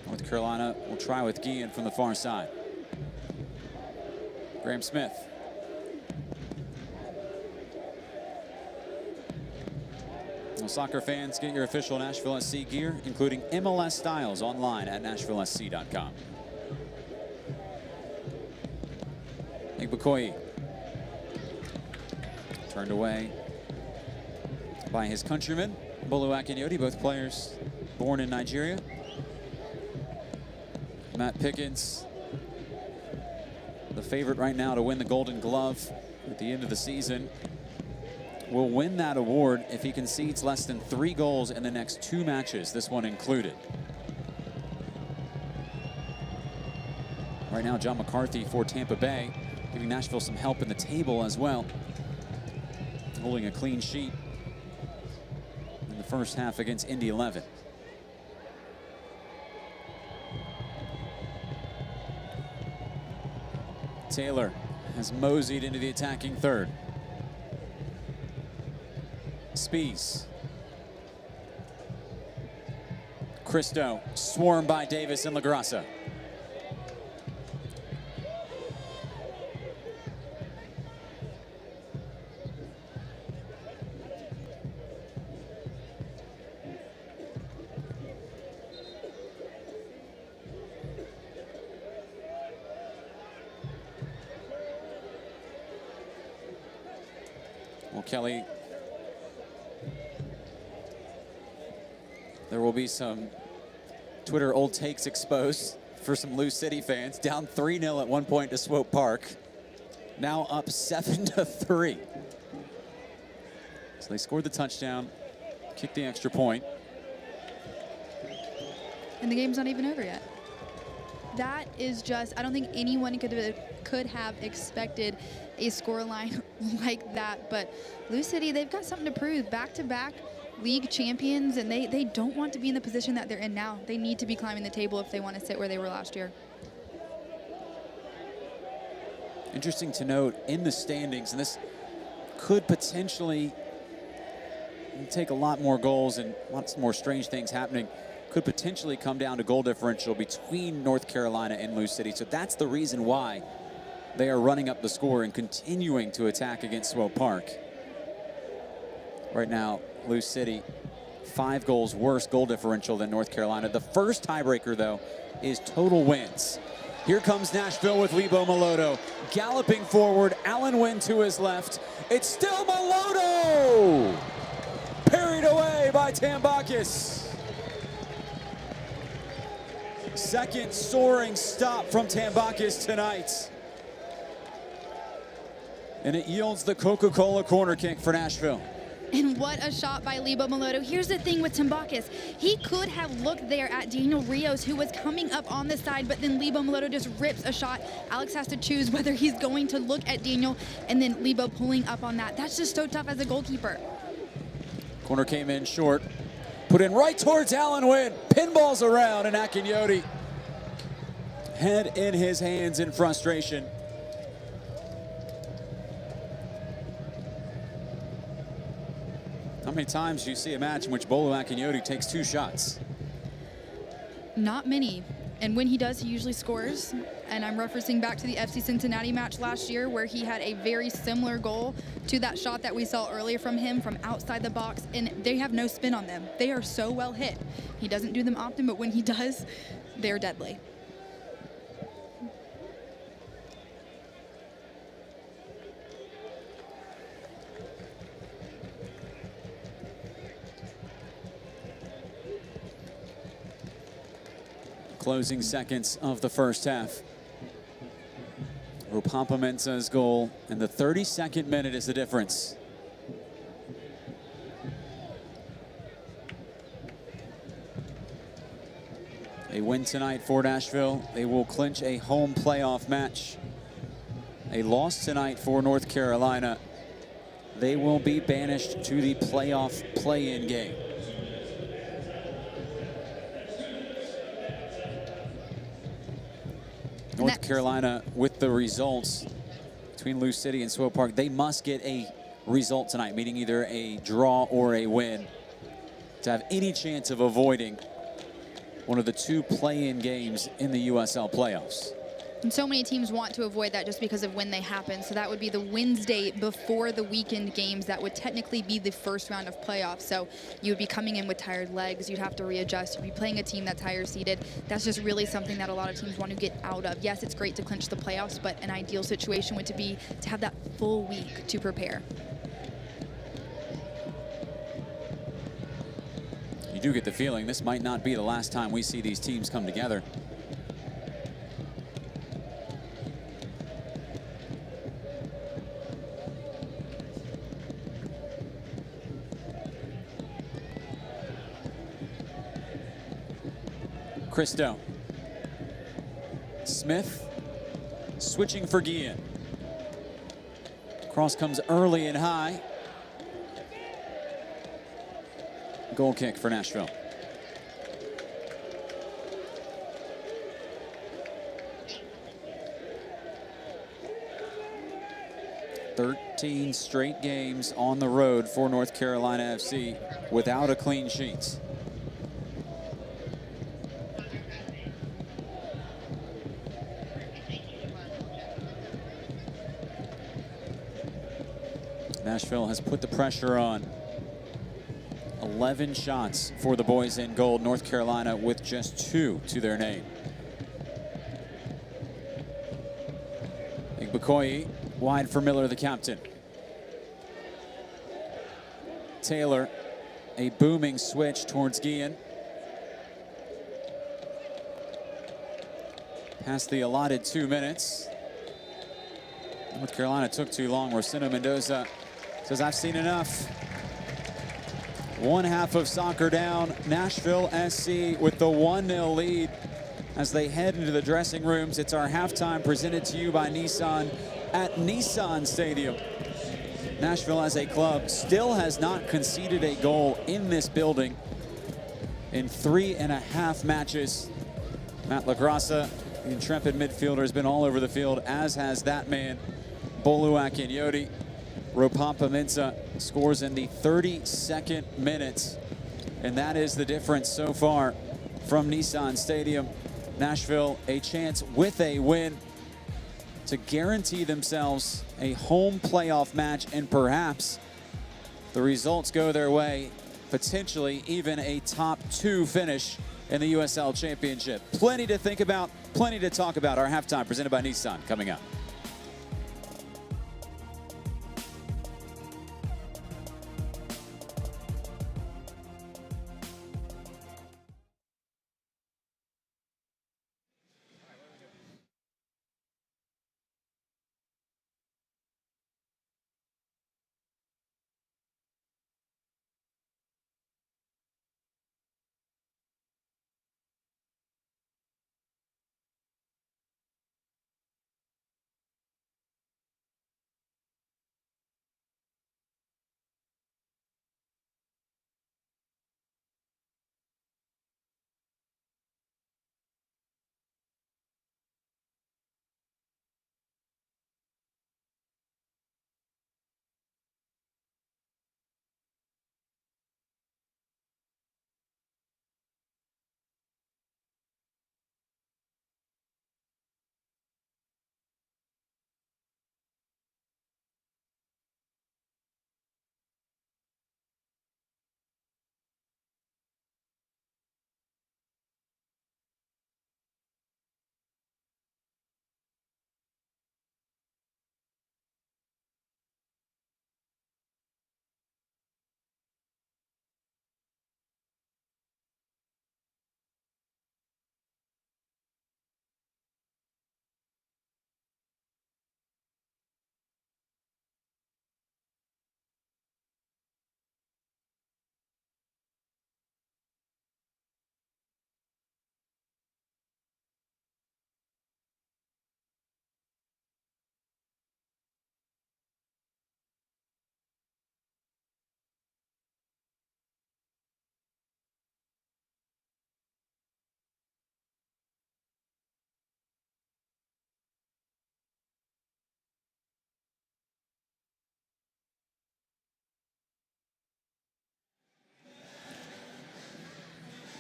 North Carolina will try with Guillen from the far side. Graham Smith. Well, soccer fans, get your official Nashville SC gear, including MLS styles, online at NashvilleSC.com. Igbokoye. Turned away by his countryman, Bolu Akinyoti, both players born in Nigeria. Matt Pickens, the favorite right now to win the Golden Glove at the end of the season, will win that award if he concedes less than 3 goals in the next 2 matches, this one included. Right now, John McCarthy for Tampa Bay, giving Nashville some help in the table as well. Holding a clean sheet in the first half against Indy 11. Taylor has moseyed into the attacking third. Spies. Cristo swarmed by Davis and LaGrassa. Well, Kelly, there will be some Twitter old takes exposed for some Lou City fans. Down 3-0 at one point to Swope Park. Now up 7-3. So they scored the touchdown, kicked the extra point. And the game's not even over yet. That is just, I don't think anyone could have expected a scoreline like that. But Lou City, they've got something to prove. Back-to-back league champions, and they don't want to be in the position that they're in now. They need to be climbing the table if they want to sit where they were last year. Interesting to note in the standings, and this could potentially take a lot more goals and lots more strange things happening. Could potentially come down to goal differential between North Carolina and Lou City. So that's the reason why they are running up the score and continuing to attack against Swope Park. Right now, Lou City, 5 goals worse goal differential than North Carolina. The first tiebreaker, though, is total wins. Here comes Nashville with Lebo Meloto. Galloping forward, Allen Wynn to his left. It's still Meloto! Parried away by Tambakis. Second soaring stop from Tambakis tonight. And it yields the Coca-Cola corner kick for Nashville. And what a shot by Lebo Moloto. Here's the thing with Tambakis. He could have looked there at Daniel Rios, who was coming up on the side, but then Lebo Moloto just rips a shot. Alex has to choose whether he's going to look at Daniel and then Lebo pulling up on that. That's just so tough as a goalkeeper. Corner came in short. Put in right towards Alan Wynn. Pinballs around, and Akinyoti. Head in his hands in frustration. How many times do you see a match in which Bolu Akinyoti takes 2 shots? Not many. And when he does, he usually scores. And I'm referencing back to the FC Cincinnati match last year where he had a very similar goal to that shot that we saw earlier from him from outside the box. And they have no spin on them. They are so well hit. He doesn't do them often, but when he does, they're deadly. Closing seconds of the first half. Rupampa-Mensah's goal, and the 32nd minute is the difference. A win tonight for Nashville. They will clinch a home playoff match. A loss tonight for North Carolina. They will be banished to the playoff play-in game. North Carolina, with the results between Lou City and Swope Park, they must get a result tonight, meaning either a draw or a win, to have any chance of avoiding one of the 2 play-in games in the USL playoffs. And so many teams want to avoid that just because of when they happen. So that would be the Wednesday before the weekend games. That would technically be the first round of playoffs. So you would be coming in with tired legs. You'd have to readjust. You'd be playing a team that's higher seeded. That's just really something that a lot of teams want to get out of. Yes, it's great to clinch the playoffs, but an ideal situation would be to have that full week to prepare. You do get the feeling this might not be the last time we see these teams come together. Christo. Smith switching for Guillen. Cross comes early and high. Goal kick for Nashville. "13 straight games on the road for North Carolina FC without a clean sheet." Nashville has put the pressure on. 11 shots for the boys in gold. North Carolina with just 2 to their name. Igbekoyi wide for Miller, the captain. Taylor, a booming switch towards Guillen. Past the allotted 2 minutes. North Carolina took too long. Rosendo Mendoza says, "I've seen enough." One half of soccer down. Nashville SC with the 1-0 lead as they head into the dressing rooms. It's our halftime presented to you by Nissan at Nissan Stadium. Nashville as a club still has not conceded a goal in this building in 3.5 matches. Matt LaGrassa, the intrepid midfielder, has been all over the field, as has that man, Bolu Akinyoti. Rupampa-Mensah scores in the 32nd minute, and that is the difference so far from Nissan Stadium. Nashville a chance with a win to guarantee themselves a home playoff match, and perhaps the results go their way, potentially even a top 2 finish in the USL Championship. Plenty to think about, plenty to talk about. Our halftime presented by Nissan coming up.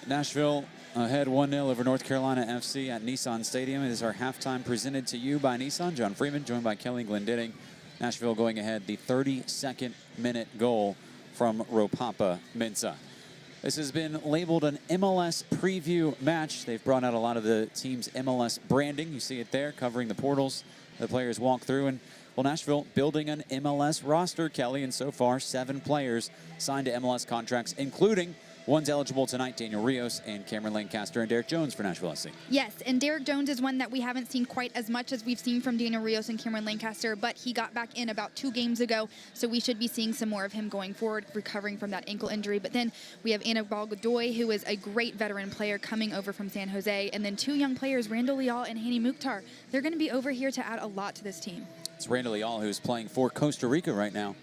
Nashville ahead 1-0 over North Carolina FC at Nissan Stadium. It is our halftime presented to you by Nissan. John Freeman joined by Kelly Glendinning. Nashville going ahead, the 32nd minute goal from Ropapa Mensah. This has been labeled an MLS preview match. They've brought out a lot of the team's MLS branding. You see it there, covering the portals the players walk through. And, well, Nashville building an MLS roster, Kelly, and so far 7 players signed to MLS contracts, including one's eligible tonight, Daniel Rios and Cameron Lancaster and Derek Jones for Nashville SC. Yes, and Derek Jones is one that we haven't seen quite as much as we've seen from Daniel Rios and Cameron Lancaster, but he got back in about 2 games ago, so we should be seeing some more of him going forward, recovering from that ankle injury. But then we have Anibal Godoy, who is a great veteran player coming over from San Jose, and then 2 young players, Randall Leal and Hani Mukhtar. They're going to be over here to add a lot to this team. It's Randall Leal, who's playing for Costa Rica right now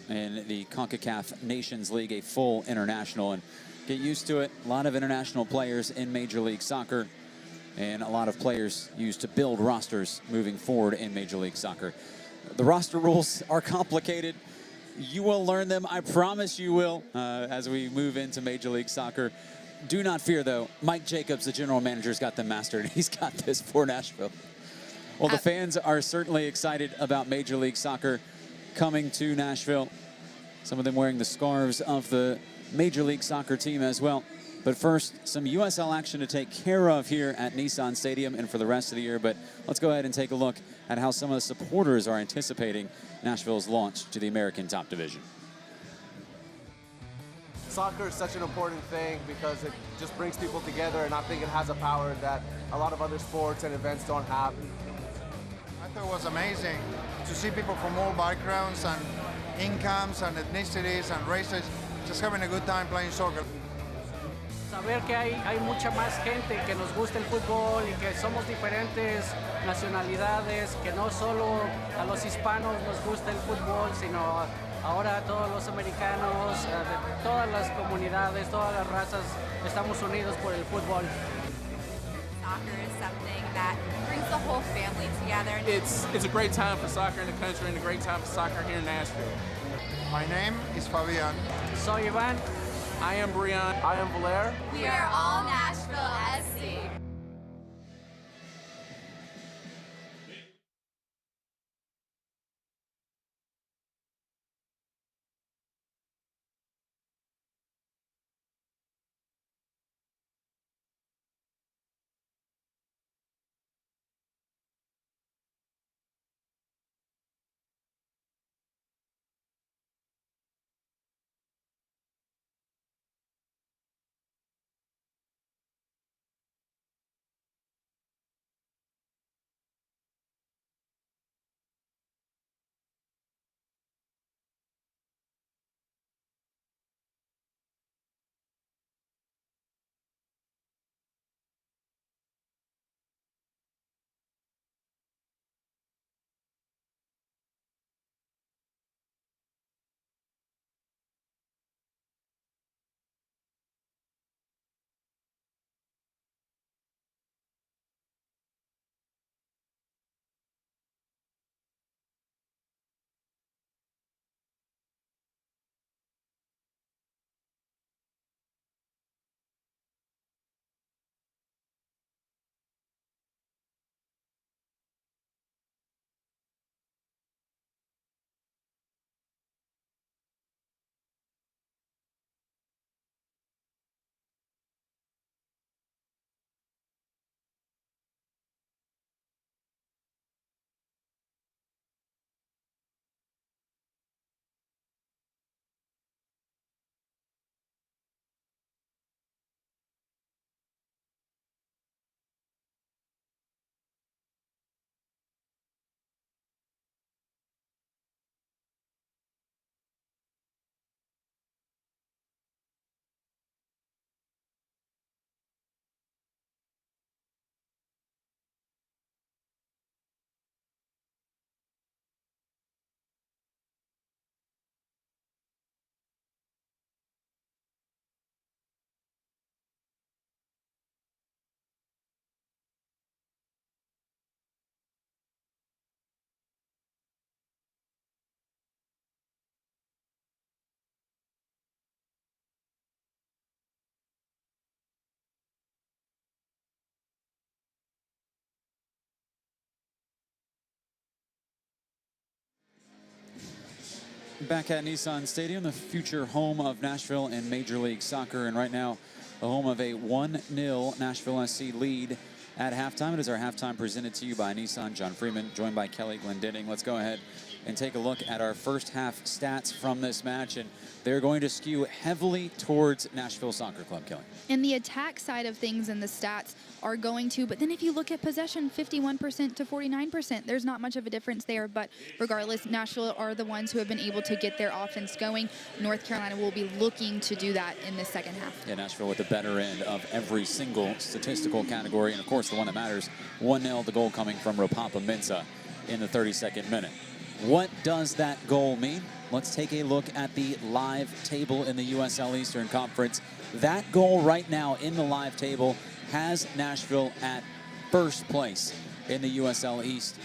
in the CONCACAF Nations League, a full international. And get used to it. A lot of international players in Major League Soccer, and a lot of players used to build rosters moving forward in Major League Soccer. The roster rules are complicated. You will learn them, I promise you will, as we move into Major League Soccer. Do not fear, though. Mike Jacobs, the general manager, has got them mastered, and he's got this for Nashville. Well, the fans are certainly excited about Major League Soccer coming to Nashville. Some of them wearing the scarves of the Major League Soccer team as well. But first, some USL action to take care of here at Nissan Stadium and for the rest of the year. But let's go ahead and take a look at how some of the supporters are anticipating Nashville's launch to the American Top Division. Soccer is such an important thing because it just brings people together, and I think it has a power that a lot of other sports and events don't have. I thought it was amazing to see people from all backgrounds and incomes and ethnicities and races just having a good time playing soccer. Saber que hay mucha más gente que nos gusta el fútbol y que somos diferentes nacionalidades, que no solo a los hispanos nos gusta el fútbol, sino ahora a todos los americanos, de todas las comunidades, todas las razas, estamos unidos por el fútbol. Soccer is something that brings the whole family together. It's a great time for soccer in the country and a great time for soccer here in Nashville. My name is Fabian. Soy Iván. I am Brian. I am Valer. We are all Nashville SC. Back at Nissan Stadium, the future home of Nashville and Major League Soccer, and right now the home of a 1-0 Nashville SC lead at halftime. It is our halftime presented to you by Nissan. John Freeman, joined by Kelly Glendenning. Let's go ahead and take a look at our first half stats from this match, and they're going to skew heavily towards Nashville Soccer Club, Kelly. And the attack side of things and the stats are going to, but then if you look at possession, 51% to 49%, there's not much of a difference there, but regardless, Nashville are the ones who have been able to get their offense going. North Carolina will be looking to do that in the second half. Yeah, Nashville with the better end of every single statistical category, and of course the one that matters, 1-0, the goal coming from Ropapa Mensah in the 32nd minute. What does that goal mean? Let's take a look at the live table in the USL Eastern Conference. That goal right now in the live table has Nashville at first place in the USL East.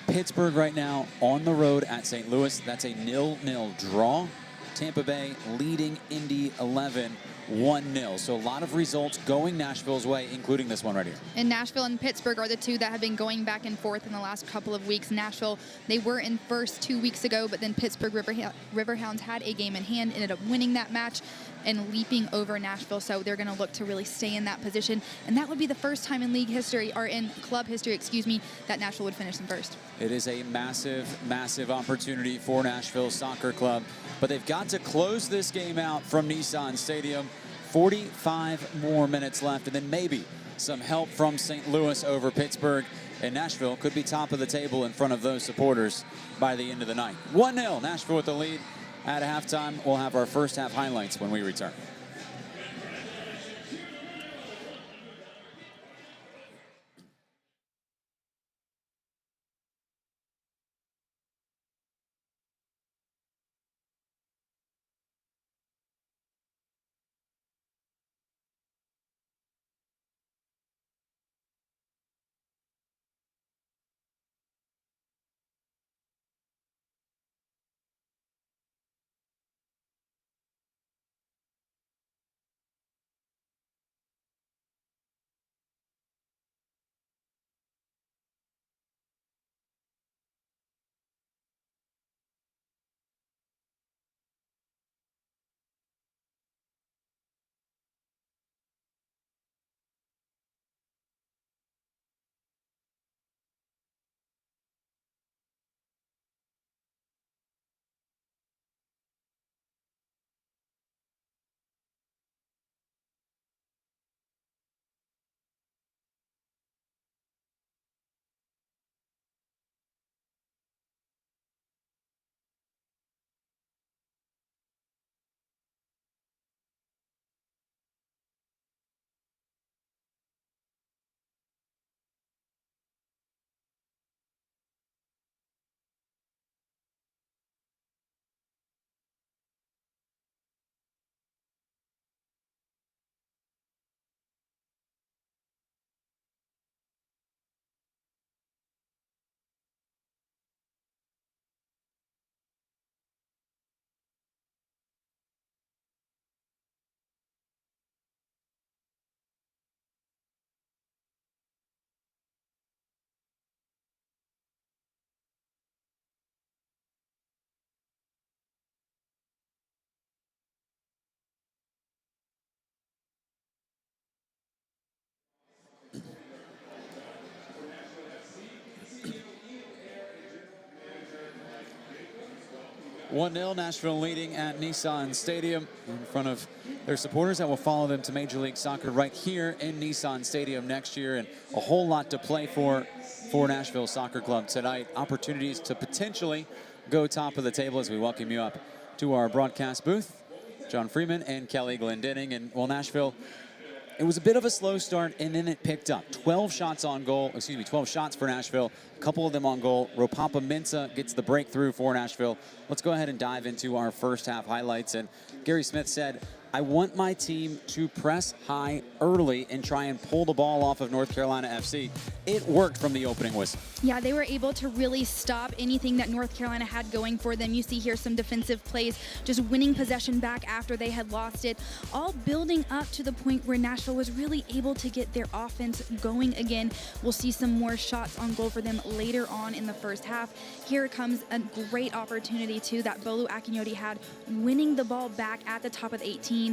Pittsburgh right now on the road at St. Louis. That's a 0-0 draw. Tampa Bay leading Indy 11 1-0. So a lot of results going Nashville's way, including this one right here. And Nashville and Pittsburgh are the two that have been going back and forth in the last couple of weeks. Nashville, they were in first 2 weeks ago, but then Pittsburgh Riverhounds had a game in hand, ended up winning that match and leaping over Nashville. So they're going to look to really stay in that position. And that would be the first time in league history, or in club history, excuse me, that Nashville would finish in first. It is a massive, massive opportunity for Nashville Soccer Club. But they've got to close this game out from Nissan Stadium. 45 more minutes left, and then maybe some help from St. Louis over Pittsburgh. And Nashville could be top of the table in front of those supporters by the end of the night. 1-0, Nashville with the lead at halftime. We'll have our first half highlights when we return. Nashville leading at Nissan Stadium in front of their supporters that will follow them to Major League Soccer right here in Nissan Stadium next year, and a whole lot to play for Nashville Soccer Club tonight. Opportunities to potentially go top of the table as we welcome you up to our broadcast booth. John Freeman and Kelly Glendenning. And well, Nashville, it was a bit of a slow start, and then it picked up. 12 shots on goal, 12 shots for Nashville, a couple of them on goal. Ropapa Mensah gets the breakthrough for Nashville. Let's go ahead and dive into our first half highlights. And Gary Smith said, I want my team to press high early and try and pull the ball off of North Carolina FC. It worked from the opening whistle. Yeah, they were able to really stop anything that North Carolina had going for them. You see here some defensive plays, just winning possession back after they had lost it, all building up to the point where Nashville was really able to get their offense going again. We'll see some more shots on goal for them later on in the first half. Here comes a great opportunity too that Bolu Akinyoti had, winning the ball back at the top of the 18,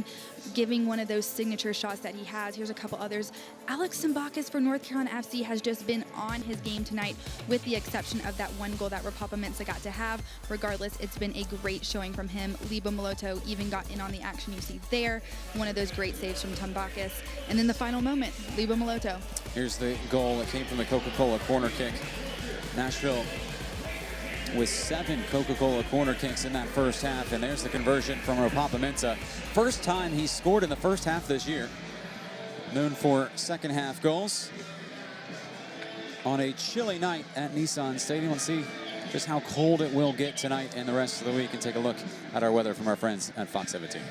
giving one of those signature shots that he has. Here's a couple others. Alex Simbakis for North Carolina FC has just been on his game tonight, with the exception of that one goal that Rapapa Mensah got to have. Regardless, it's been a great showing from him. Libo Maloto even got in on the action you see there. One of those great saves from Tambakis. And then the final moment, Libo Maloto. Here's the goal that came from the Coca-Cola corner kick. Nashville with 7 Coca-Cola corner kicks in that first half, and there's the conversion from Rapapa Mensah. First time he scored in the first half this year. Known for second half goals. On a chilly night at Nissan Stadium, let's see just how cold it will get tonight and the rest of the week, and take a look at our weather from our friends at Fox 17.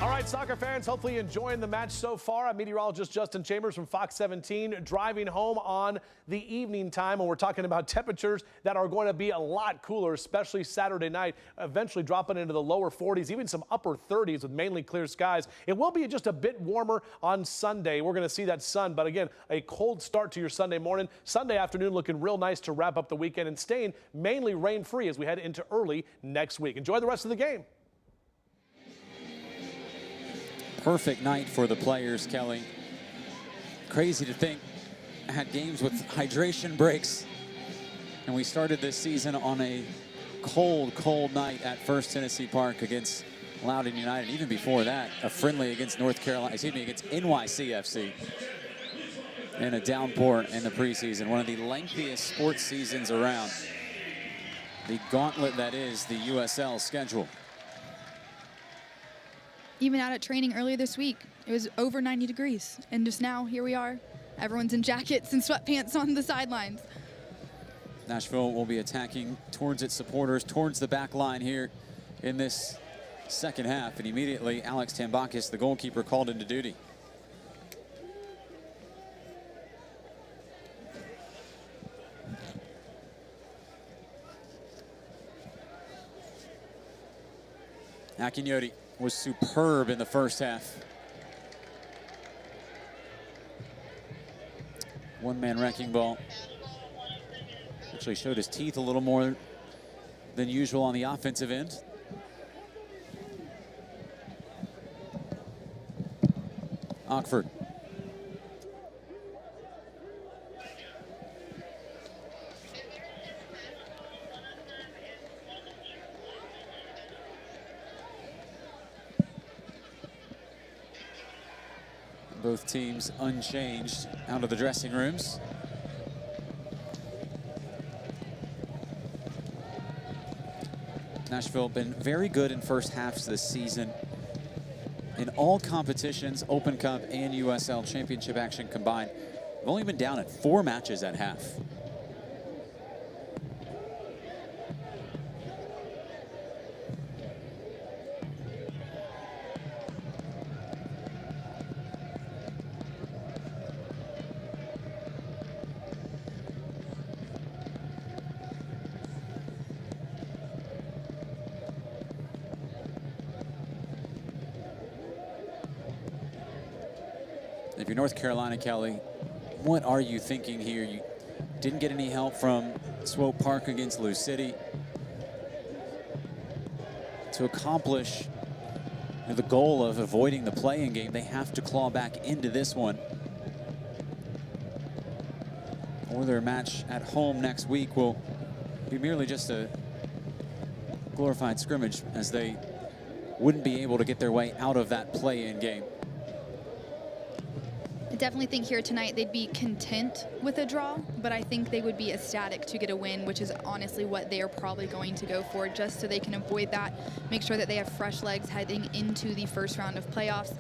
All right, soccer fans, hopefully enjoying the match so far. I'm meteorologist Justin Chambers from Fox 17, driving home on the evening time, and we're talking about temperatures that are going to be a lot cooler, especially Saturday night, eventually dropping into the lower 40s, even some upper 30s with mainly clear skies. It will be just a bit warmer on Sunday. We're going to see that sun, but again, a cold start to your Sunday morning. Sunday afternoon looking real nice to wrap up the weekend and staying mainly rain-free as we head into early next week. Enjoy the rest of the game. Perfect night for the players, Kelly. Crazy to think I had games with hydration breaks, and we started this season on a cold night at First Tennessee Park against Loudoun United. Even before that, a friendly against against NYCFC, and a downpour in the preseason. One of the lengthiest sports seasons around. The gauntlet that is the USL schedule. Even out at training earlier this week, it was over 90 degrees. And just now, here we are. Everyone's in jackets and sweatpants on the sidelines. Nashville will be attacking towards its supporters, towards the back line here in this second half. And immediately, Alex Tambakis, the goalkeeper, called into duty. Akinyoti was superb in the first half. One-man wrecking ball. Actually showed his teeth a little more than usual on the offensive end. Ockford. Both teams unchanged out of the dressing rooms. Nashville been very good in first halves this season. In all competitions, Open Cup and USL Championship action combined, they've only been down in 4 matches at half. If you're North Carolina, Kelly, what are you thinking here? You didn't get any help from Swope Park against Lou City. To accomplish the goal of avoiding the play-in game, they have to claw back into this one. Or their match at home next week will be merely just a glorified scrimmage, as they wouldn't be able to get their way out of that play-in game. I definitely think here tonight they'd be content with a draw, but I think they would be ecstatic to get a win, which is honestly what they are probably going to go for, just so they can avoid that, make sure that they have fresh legs heading into the first round of playoffs.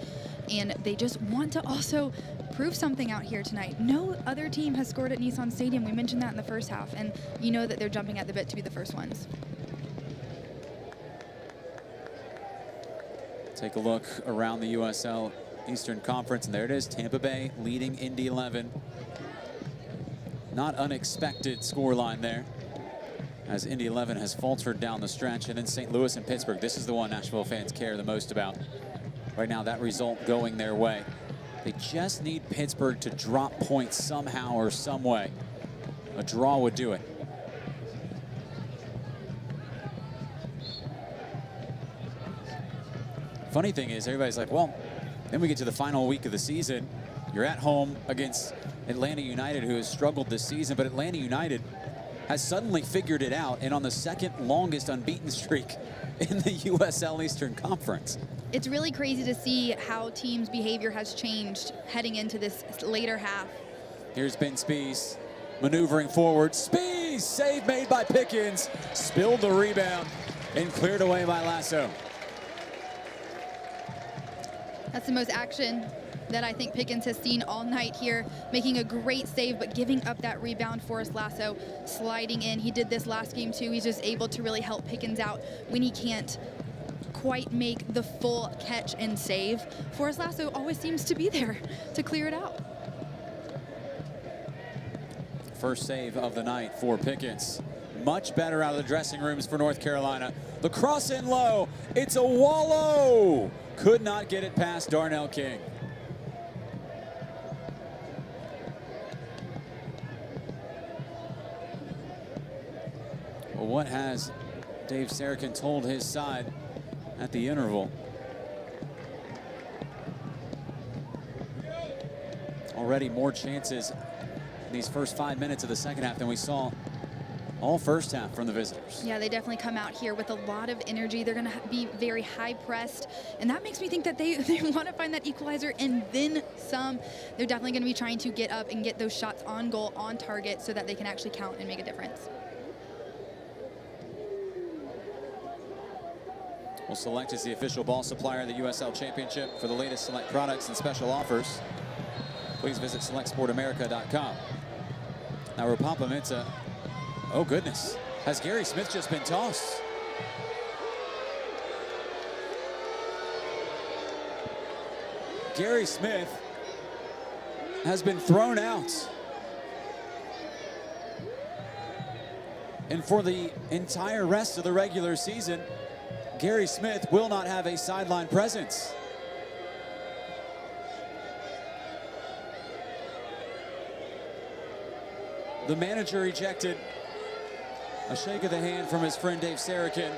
And they just want to also prove something out here tonight. No other team has scored at Nissan Stadium. We mentioned that in the first half, and you know that they're jumping at the bit to be the first ones. Take a look around the USL Eastern Conference, and there it is, Tampa Bay leading Indy 11. Not unexpected scoreline there, as Indy 11 has faltered down the stretch. And then St. Louis and Pittsburgh, this is the one Nashville fans care the most about. Right now, that result going their way. They just need Pittsburgh to drop points somehow or some way. A draw would do it. Funny thing is, everybody's like, well, then we get to the final week of the season. You're at home against Atlanta United, who has struggled this season, but Atlanta United has suddenly figured it out and on the second longest unbeaten streak in the USL Eastern Conference. It's really crazy to see how teams' behavior has changed heading into this later half. Here's Ben Spies maneuvering forward. Spies, save made by Pickens, spilled the rebound and cleared away by Lasso. That's the most action that I think Pickens has seen all night here, making a great save, but giving up that rebound. Forrest Lasso sliding in. He did this last game too. He's just able to really help Pickens out when he can't quite make the full catch and save. Forrest Lasso always seems to be there to clear it out. First save of the night for Pickens. Much better out of the dressing rooms for North Carolina. The cross in low. It's a wallow. Could not get it past Darnell King. Well, what has Dave Sarakin told his side at the interval? Already more chances in these first 5 minutes of the second half than we saw all first half from the visitors. Yeah, they definitely come out here with a lot of energy. They're going to be very high pressed, and that makes me think that they want to find that equalizer and then some. They're definitely going to be trying to get up and get those shots on goal, on target, so that they can actually count and make a difference. Well, Select is the official ball supplier of the USL Championship. For the latest Select products and special offers, please visit selectsportamerica.com. Now, Rapapa Mensah, oh goodness, has Gary Smith just been tossed? Gary Smith has been thrown out. And for the entire rest of the regular season, Gary Smith will not have a sideline presence. The manager ejected. A shake of the hand from his friend Dave Sarakin.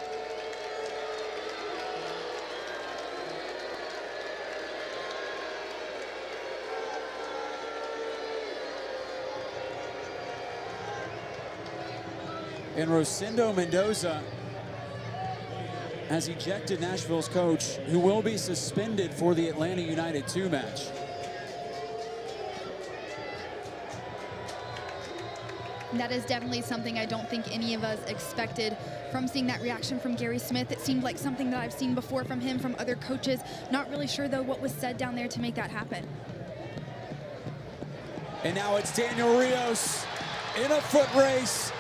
And Rosendo Mendoza has ejected Nashville's coach, who will be suspended for the Atlanta United 2 match. That is definitely something I don't think any of us expected from seeing that reaction from Gary Smith. It seemed like something that I've seen before from him, from other coaches. Not really sure, though, what was said down there to make that happen. And now it's Daniel Rios in a foot race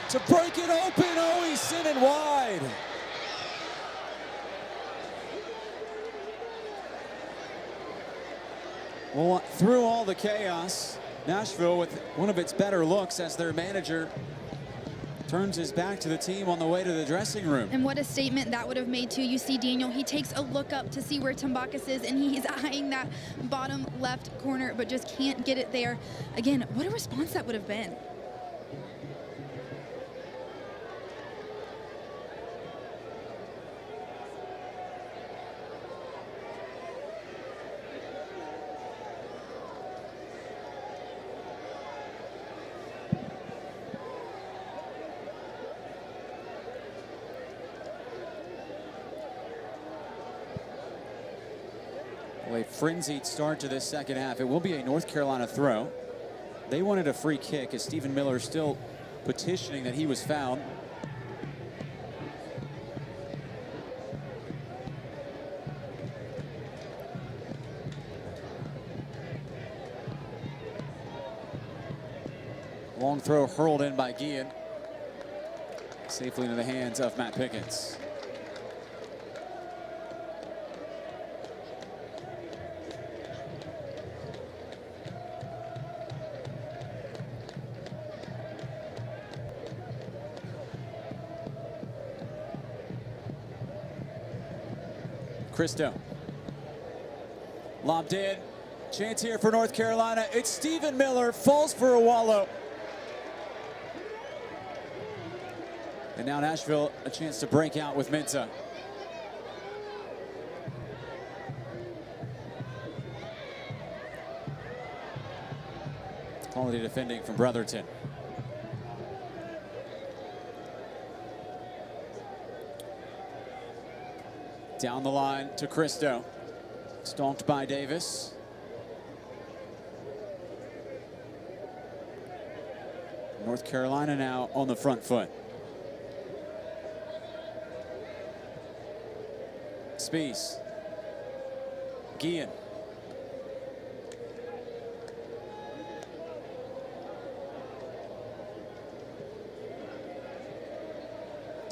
to break it open. Oh, he's sitting wide. Well, through all the chaos, Nashville with one of its better looks as their manager turns his back to the team on the way to the dressing room. And what a statement that would have made too. You see Daniel, he takes a look up to see where Tambakis is, and he's eyeing that bottom left corner, but just can't get it there. Again, what a response that would have been. Well, a frenzied start to this second half. It will be a North Carolina throw. They wanted a free kick as Stephen Miller still petitioning that he was fouled. Long throw hurled in by Guillen. Safely into the hands of Matt Pickens. Christo. Lobbed in. Chance here for North Carolina. It's Stephen Miller. Falls for a wallow. And now Nashville a chance to break out with Mensah. Quality defending from Brotherton. Down the line to Christo. Stalked by Davis. North Carolina now on the front foot. Spies. Guillen.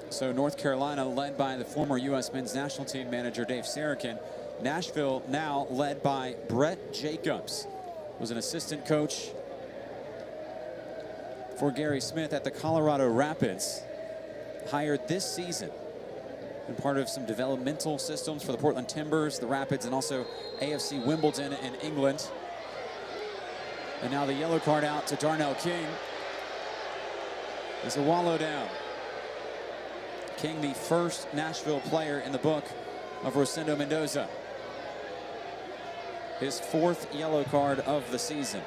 So North Carolina led by the former U.S. men's national team manager Dave Sarakin. Nashville now led by Brett Jacobs, was an assistant coach for Gary Smith at the Colorado Rapids. Hired this season. Been part of some developmental systems for the Portland Timbers, the Rapids, and also AFC Wimbledon in England. And now the yellow card out to Darnell King. There's a wallow down. King, the first Nashville player in the book of Rosendo Mendoza. His fourth yellow card of the season.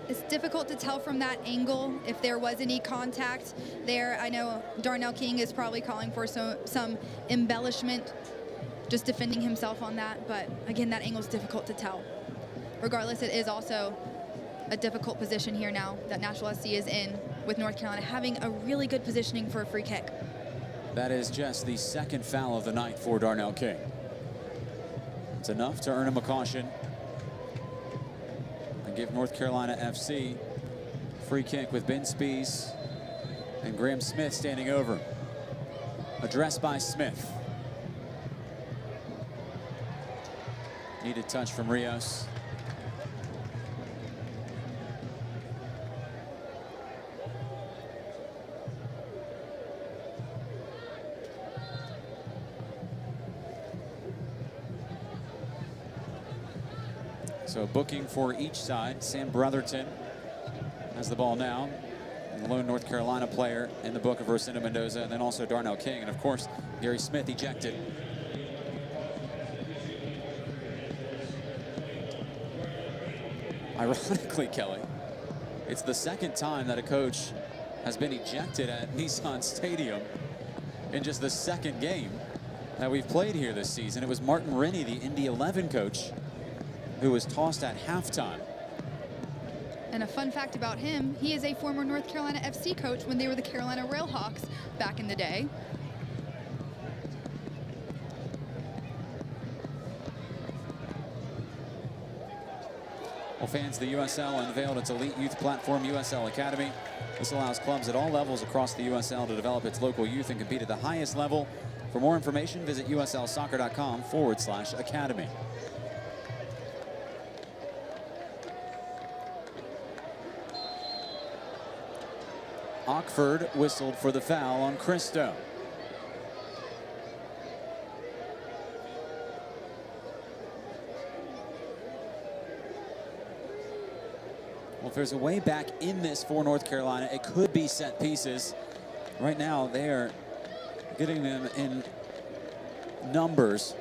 It's difficult to tell from that angle if there was any contact there. I know Darnell King is probably calling for some embellishment, just defending himself on that. But again, that angle is difficult to tell. Regardless, it is also a difficult position here now that Nashville SC is in, with North Carolina having a really good positioning for a free kick. That is just the second foul of the night for Darnell King. It's enough to earn him a caution. Give North Carolina FC free kick with Ben Spies and Graham Smith standing over. Addressed by Smith. Needed touch from Rios. So booking for each side. Sam Brotherton has the ball now. The lone North Carolina player in the book of Rosendo Mendoza, and then also Darnell King. And of course, Gary Smith ejected. Ironically, Kelly, it's the second time that a coach has been ejected at Nissan Stadium in just the second game that we've played here this season. It was Martin Rennie, the Indy 11 coach, who was tossed at halftime. And a fun fact about him, he is a former North Carolina FC coach when they were the Carolina Railhawks back in the day. Well, fans, the USL unveiled its elite youth platform, USL Academy. This allows clubs at all levels across the USL to develop its local youth and compete at the highest level. For more information, visit uslsoccer.com/academy. Ockford whistled for the foul on Christo. Well, if there's a way back in this for North Carolina, it could be set pieces. Right now, they are getting them in numbers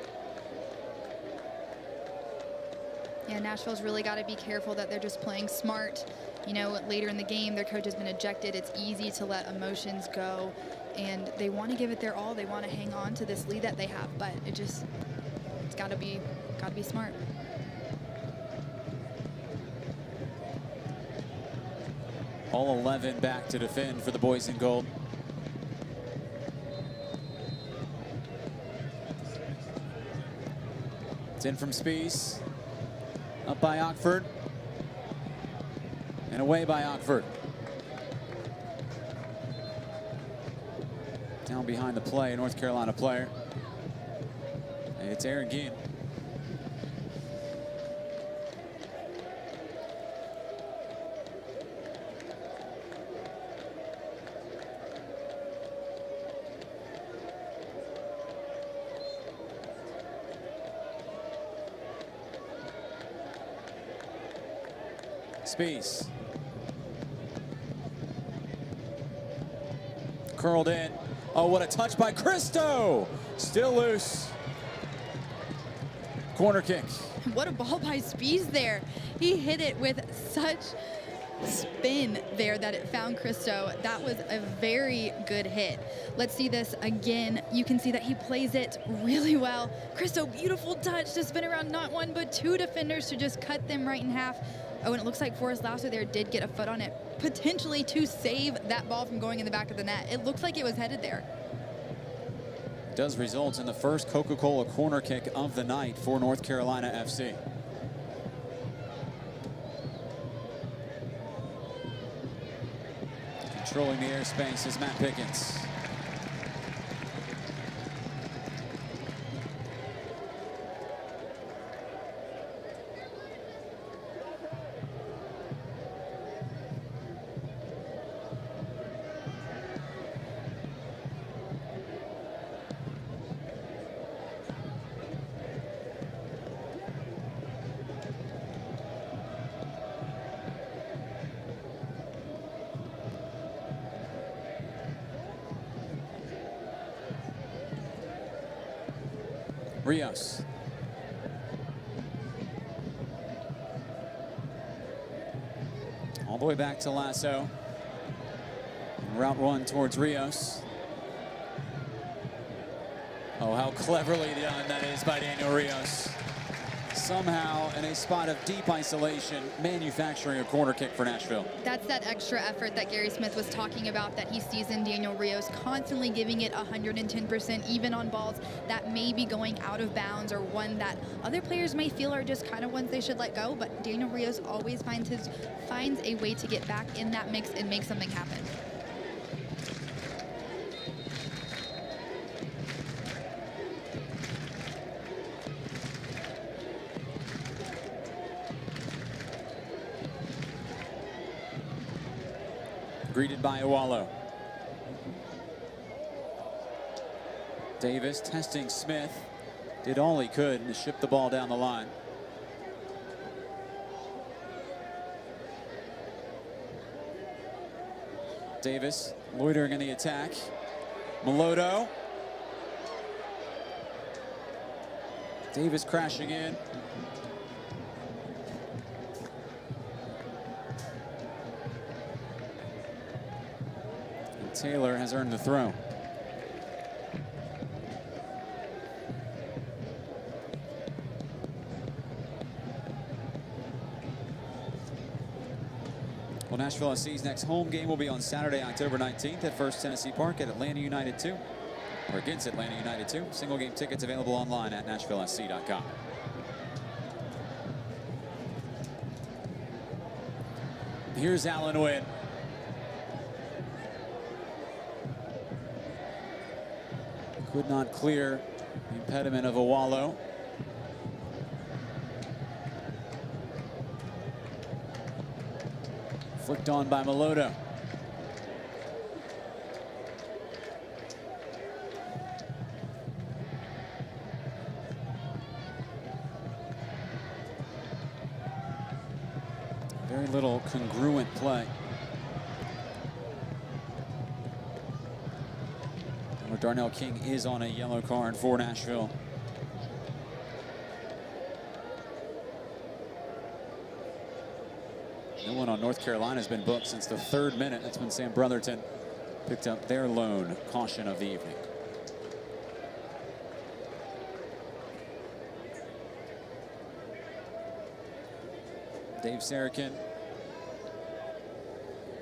Yeah, Nashville's really got to be careful that they're just playing smart. You know, later in the game, their coach has been ejected. It's easy to let emotions go, and they want to give it their all. They want to hang on to this lead that they have, but it's got to be smart. All 11 back to defend for the boys in gold. It's in from Spies. Up by Ockford. And away by Ockford. Down behind the play, a North Carolina player. And it's Aaron Gein. Spies. Curled in. Oh, what a touch by Cristo. Still loose. Corner kick. What a ball by Spies there. He hit it with such spin there that it found Cristo. That was a very good hit. Let's see this again. You can see that he plays it really well. Cristo, beautiful touch to spin around not one but two defenders to just cut them right in half. Oh, and it looks like Forrest Lasser there did get a foot on it, potentially to save that ball from going in the back of the net. It looks like it was headed there. Does result in the first Coca-Cola corner kick of the night for North Carolina FC. Controlling the airspace is Matt Pickens. Rios. All the way back to Lasso. Route one towards Rios. Oh, how cleverly done that is by Daniel Rios. Somehow, in a spot of deep isolation, manufacturing a corner kick for Nashville. That's that extra effort that Gary Smith was talking about that he sees in Daniel Rios, constantly giving it 110%, even on balls that may be going out of bounds or one that other players may feel are just kind of ones they should let go. But Daniel Rios always finds a way to get back in that mix and make something happen. Greeted by Iwalo. Davis testing Smith. Did all he could to ship the ball down the line. Davis loitering in the attack. Melodo. Davis crashing in. Taylor has earned the throw. Well, Nashville SC's next home game will be on Saturday, October 19th at First Tennessee Park at Atlanta United 2, or against Atlanta United 2. Single game tickets available online at NashvilleSC.com. Here's Allen Wynn. Could not clear the impediment of Iwalo. Flicked on by Melodo. Very little congruent play. Darnell King is on a yellow card for Nashville. No one on North Carolina has been booked since the 3rd minute. That's when Sam Brotherton picked up their lone caution of the evening. Dave Sarakin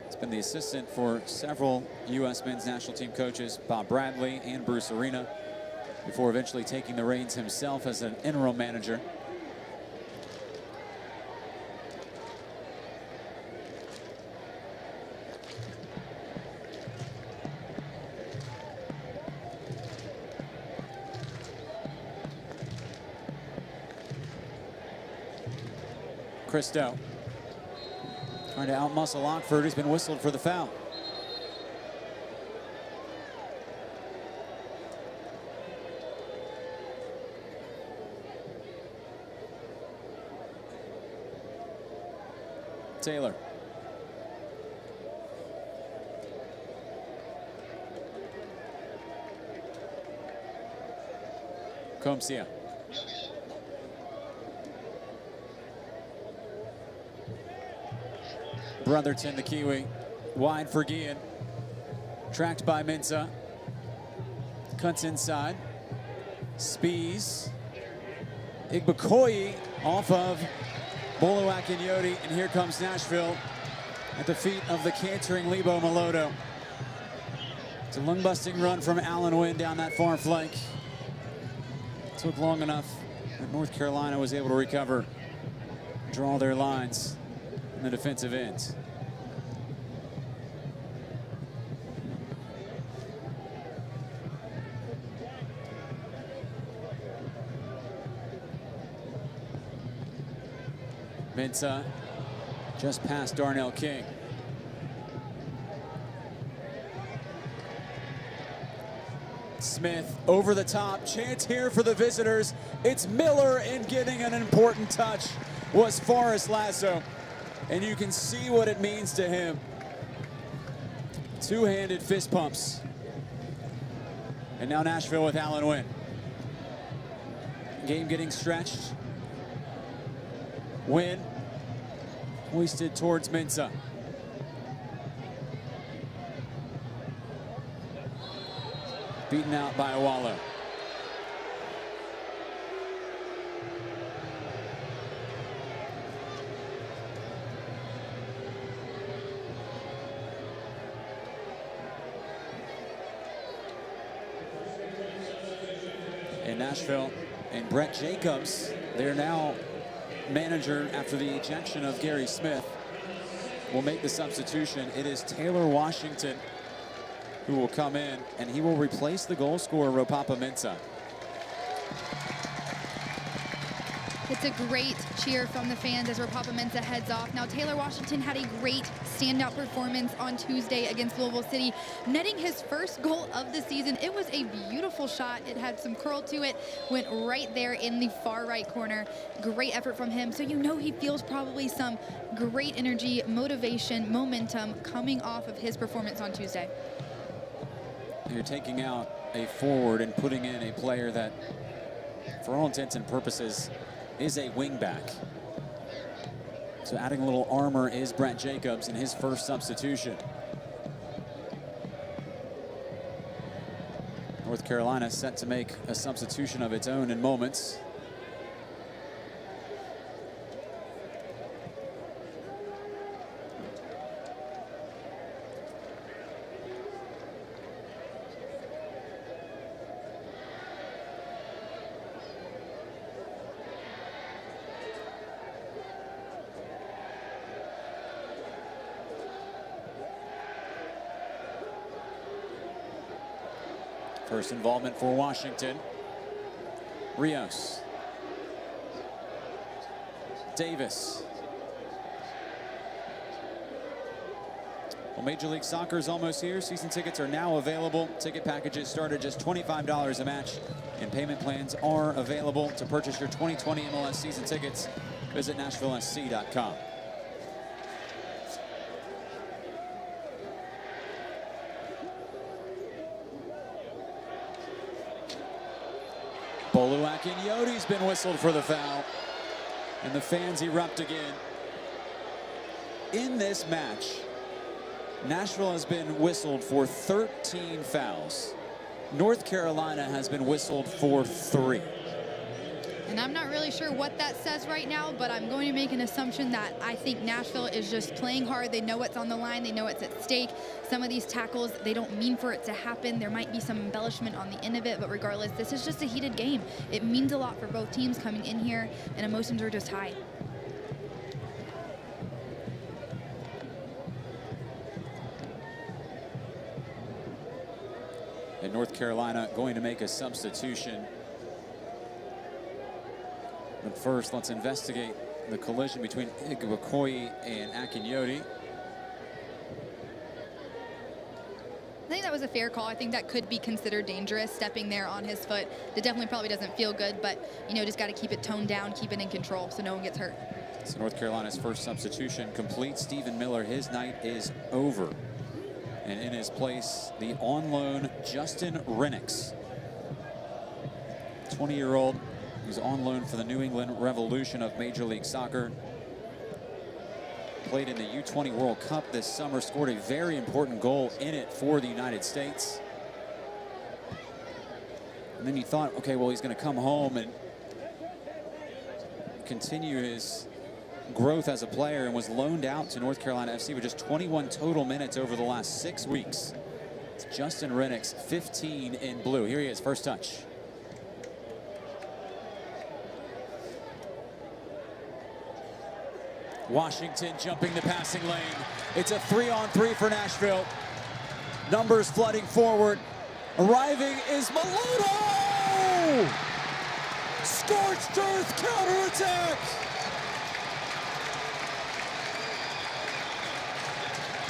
has been the assistant for several U.S. men's national team coaches, Bob Bradley and Bruce Arena, before eventually taking the reins himself as an interim manager. Christo trying to outmuscle Lockford. He's been whistled for the foul. Taylor. Comcia. Brotherton, the Kiwi, wide for Guillen. Tracked by Mensah. Cuts inside. Spies. Igbokoye off of Boluak and Yodi, and here comes Nashville at the feet of the cantering Lebo Maloto. It's a lung-busting run from Allen Wynn down that far flank. Took long enough that North Carolina was able to recover, draw their lines in the defensive end. Mensah just past Darnell King. Smith over the top, chance here for the visitors. It's Miller, and getting an important touch was Forrest Lasso. And you can see what it means to him. Two-handed fist pumps. And now Nashville with Allen Wynn. Game getting stretched. Wynn hoisted towards Mensah. Beaten out by Awalo. In Nashville, and Brett Jacobs, they're now manager after the ejection of Gary Smith, will make the substitution. It is Taylor Washington who will come in, and he will replace the goal scorer, Ropapa Mensah. It's a great cheer from the fans as Ropapa Mensah heads off. Now, Taylor Washington had a great standout performance on Tuesday against Louisville City, netting his first goal of the season. It was a beautiful shot. It had some curl to it, went right there in the far right corner. Great effort from him. So you know he feels probably some great energy, motivation, momentum coming off of his performance on Tuesday. You're taking out a forward and putting in a player that, for all intents and purposes, is a wingback. So adding a little armor is Brett Jacobs in his first substitution. North Carolina set to make a substitution of its own in moments. First involvement for Washington. Rios. Davis. Well, Major League Soccer is almost here. Season tickets are now available. Ticket packages start at just $25 a match, and payment plans are available. To purchase your 2020 MLS season tickets, visit NashvilleSC.com. Boluak and Yodi's been whistled for the foul, and the fans erupt again. in this match, Nashville has been whistled for 13 fouls. North Carolina has been whistled for 3. And I'm not really sure what that says right now, but I'm going to make an assumption that I think Nashville is just playing hard. They know what's on the line. They know what's at stake. Some of these tackles, they don't mean for it to happen. There might be some embellishment on the end of it, but regardless, this is just a heated game. It means a lot for both teams coming in here, and emotions are just high. And North Carolina going to make a substitution. But first, let's investigate the collision between Iguakoyi and Akinyoti. I think that was a fair call. I think that could be considered dangerous, stepping there on his foot. It definitely probably doesn't feel good, but, you know, just got to keep it toned down, keep it in control so no one gets hurt. So North Carolina's first substitution complete. Stephen Miller, his night is over. And in his place, the on-loan Justin Renix. 20-year-old who's on loan for the New England Revolution of Major League Soccer. Played in the U20 World Cup this summer, scored a very important goal in it for the United States. And then you thought, okay, well, he's going to come home and continue his growth as a player, and was loaned out to North Carolina FC with just 21 total minutes over the last 6 weeks. It's Justin Renix, 15 in blue. Here he is, first touch. Washington jumping the passing lane. It's a 3-on-3 for Nashville. Numbers flooding forward. Arriving is Meloto! Scorched earth counterattack!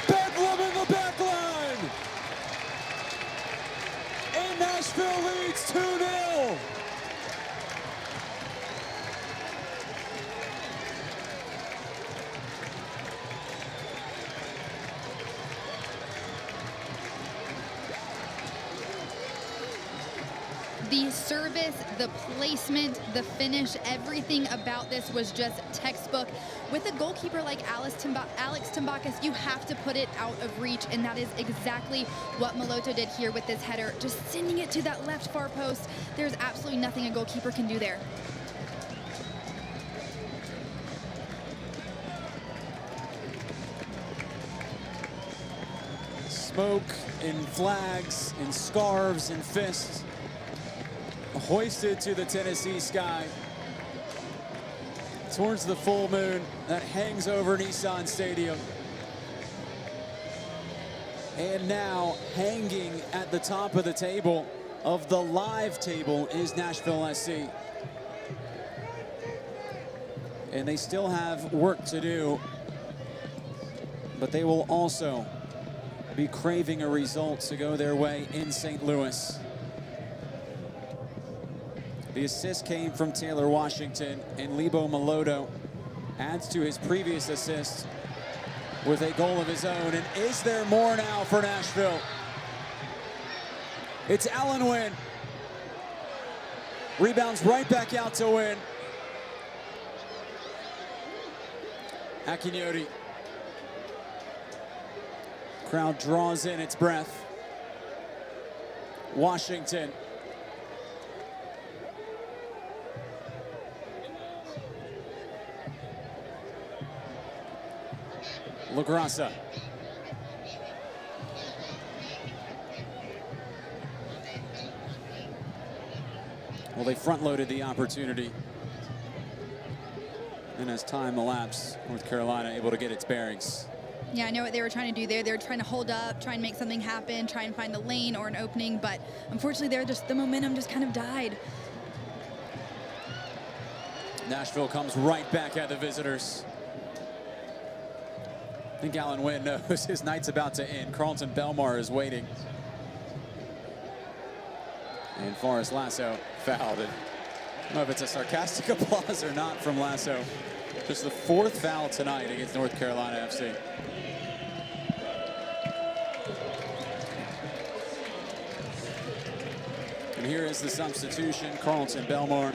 Bedlam in the back line! And Nashville leads 2-0. The service, the placement, the finish, everything about this was just textbook. With a goalkeeper like Alex Tambakis, you have to put it out of reach, and that is exactly what Meloto did here with this header, just sending it to that left far post. There's absolutely nothing a goalkeeper can do there. Smoke and flags and scarves and fists hoisted to the Tennessee sky towards the full moon that hangs over Nissan Stadium. And now hanging at the top of the table, of the live table, is Nashville SC. And they still have work to do, but they will also be craving a result to go their way in St. Louis. The assist came from Taylor Washington, and Lebo Meloto adds to his previous assist with a goal of his own. And is there more now for Nashville? It's Allen Wynn. Rebounds right back out to Wynn. Akinyoti. Crowd draws in its breath. Washington. LaGrassa. Well, they front-loaded the opportunity. And as time elapsed, North Carolina able to get its bearings. Yeah, I know what they were trying to do there. They were trying to hold up, try and make something happen, try and find a lane or an opening, but unfortunately the momentum just kind of died. Nashville comes right back at the visitors. I think Allen Wynn knows his night's about to end. Carlton Belmar is waiting. And Forrest Lasso fouled it. I don't know if it's a sarcastic applause or not from Lasso. Just the 4th foul tonight against North Carolina FC. And here is the substitution. Carlton Belmar,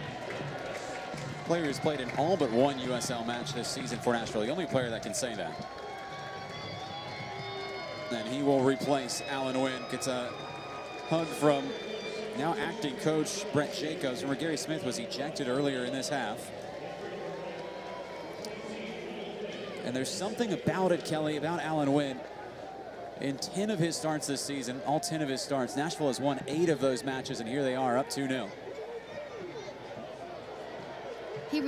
player who's played in all but one USL match this season for Nashville. The only player that can say that. And he will replace Alan Wynn. Gets a hug from now acting coach Brett Jacobs. Remember, Gary Smith was ejected earlier in this half. And there's something about it, Kelly, about Alan Wynn. In 10 of his starts this season, all 10 of his starts, Nashville has won 8 of those matches, and here they are up 2-0. He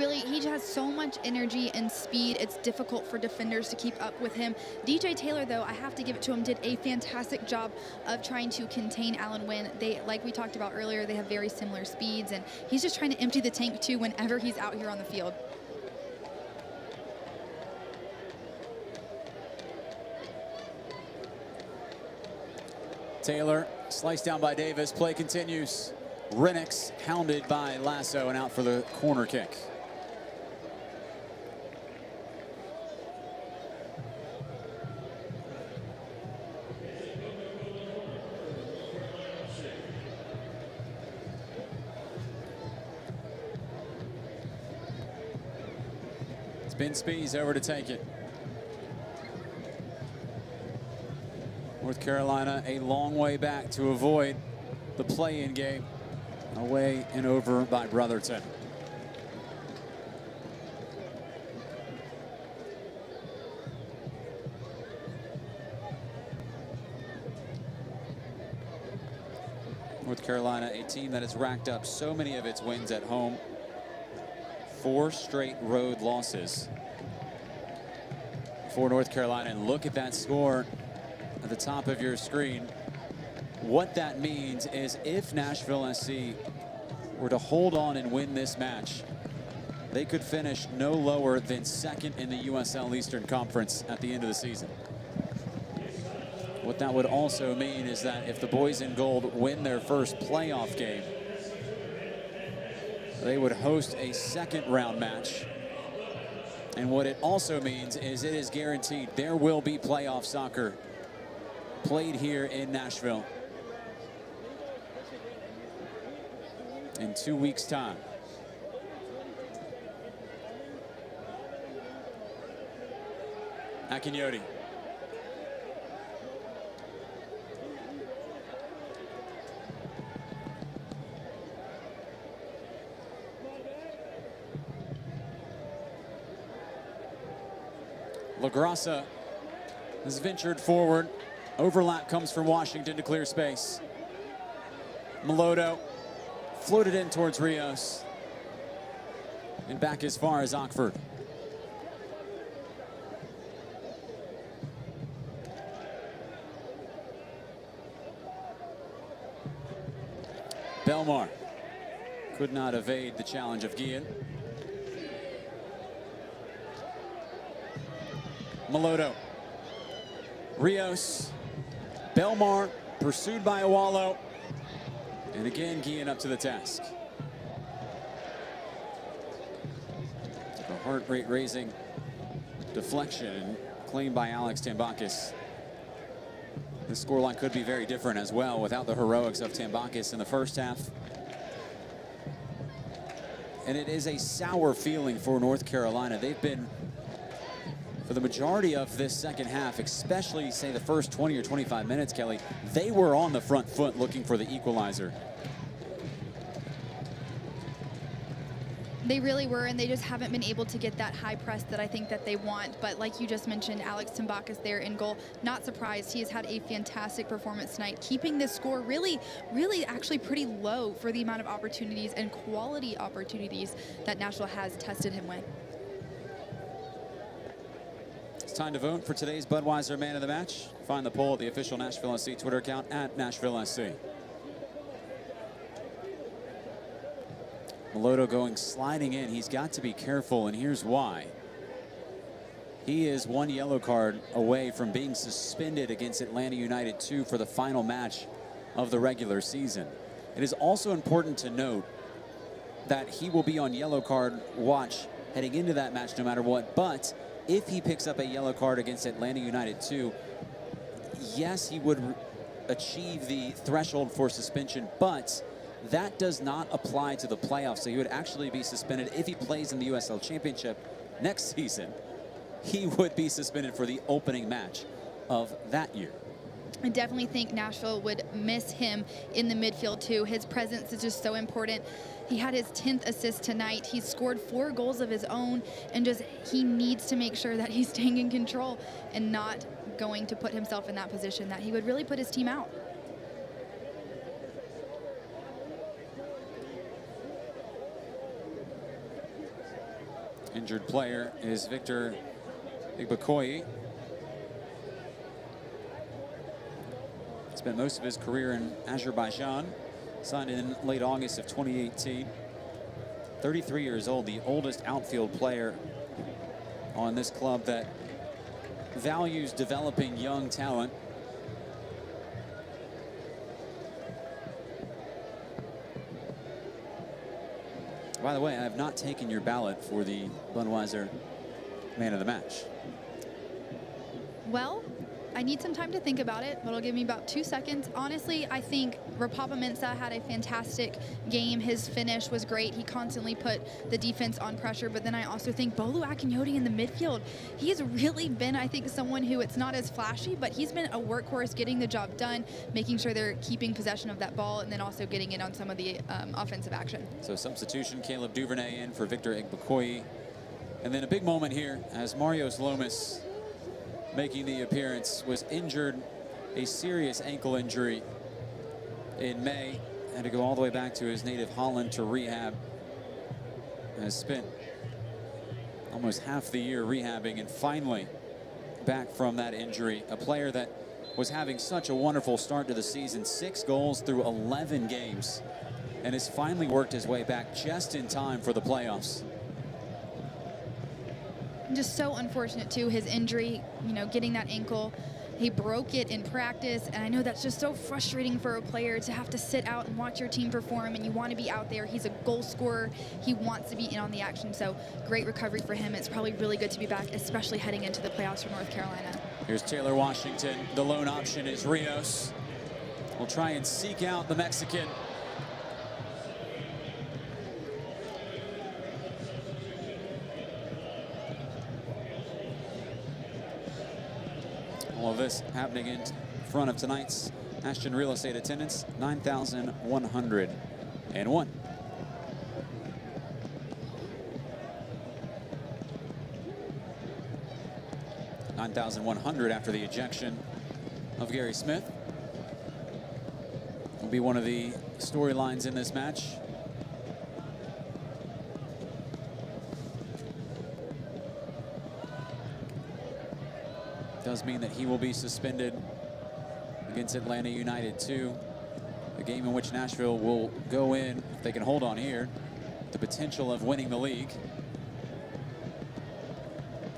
has so much energy and speed. It's difficult for defenders to keep up with him. DJ Taylor, though, I have to give it to him, did a fantastic job of trying to contain Alan Wynn. They, like we talked about earlier, they have very similar speeds, and he's just trying to empty the tank, too, whenever he's out here on the field. Taylor sliced down by Davis. Play continues. Renix hounded by Lasso and out for the corner kick. It's Ben Spees over to take it. North Carolina a long way back to avoid the play-in game. Away and over by Brotherton. North Carolina, a team that has racked up so many of its wins at home. 4 straight road losses for North Carolina. And look at that score at the top of your screen. What that means is if Nashville SC were to hold on and win this match, they could finish no lower than 2nd in the USL Eastern Conference at the end of the season. What that would also mean is that if the boys in gold win their first playoff game, they would host a 2nd round match. And what it also means is it is guaranteed there will be playoff soccer played here in Nashville in 2 weeks' time. Akinyoti. LaGrassa has ventured forward. Overlap comes from Washington to clear space. Melodo floated in towards Rios. And back as far as Ockford. Belmar could not evade the challenge of Guillen. Melodo. Rios. Belmar pursued by Awalo. And again, Guillen up to the task. A heart rate raising deflection claimed by Alex Tambakis. The scoreline could be very different as well without the heroics of Tambakis in the first half. And it is a sour feeling for North Carolina. They've been, for the majority of this second half, especially say the first 20 or 25 minutes, Kelly, they were on the front foot looking for the equalizer. They really were, and they just haven't been able to get that high press that I think that they want. But like you just mentioned, Alex Tambakis there in goal. Not surprised. He has had a fantastic performance tonight, keeping this score really actually pretty low for the amount of opportunities and quality opportunities that Nashville has tested him with. It's time to vote for today's Budweiser Man of the Match. Find the poll at the official Nashville SC Twitter account at Nashville SC. Melodo going sliding in. He's got to be careful, and here's why. He is 1 yellow card away from being suspended against Atlanta United 2 for the final match of the regular season. It is also important to note that he will be on yellow card watch heading into that match no matter what, but if he picks up a yellow card against Atlanta United 2, yes, he would achieve the threshold for suspension, but that does not apply to the playoffs. So he would actually be suspended if he plays in the USL Championship next season. He would be suspended for the opening match of that year. I definitely think Nashville would miss him in the midfield too. His presence is just so important. He had his 10th assist tonight. He scored 4 goals of his own, and just he needs to make sure that he's staying in control and not going to put himself in that position that he would really put his team out. Injured player is Victor Igbokoye. Spent most of his career in Azerbaijan. Signed in late August of 2018. 33 years old, the oldest outfield player on this club that values developing young talent. By the way, I have not taken your ballot for the Budweiser Man of the Match. Well, I need some time to think about it, but it'll give me about 2 seconds. Honestly, I think Rapapa Mensah had a fantastic game. His finish was great. He constantly put the defense on pressure, but then I also think Bolu Akinyote in the midfield, he's really been, I think, someone who it's not as flashy, but he's been a workhorse getting the job done, making sure they're keeping possession of that ball, and then also getting in on some of the offensive action. So substitution, Caleb Duvernay in for Victor Igbokoye. And then a big moment here as Marios Lomas, making the appearance, was injured, a serious ankle injury in May. Had to go all the way back to his native Holland to rehab. Has spent almost half the year rehabbing and finally back from that injury. A player that was having such a wonderful start to the season, 6 goals through 11 games, and has finally worked his way back just in time for the playoffs. Just so unfortunate too, his injury, you know, getting that ankle. He broke it in practice, and I know that's just so frustrating for a player to have to sit out and watch your team perform, and you want to be out there. He's a goal scorer. He wants to be in on the action, so great recovery for him. It's probably really good to be back, especially heading into the playoffs for North Carolina. Here's Taylor Washington. The lone option is Rios. We'll try and seek out the Mexican. All of this happening in front of tonight's Ashton Real Estate attendance, 9,101. after the ejection of Gary Smith. Will be one of the storylines in this match. Does mean that he will be suspended against Atlanta United 2. A game in which Nashville will go in, if they can hold on here, the potential of winning the league.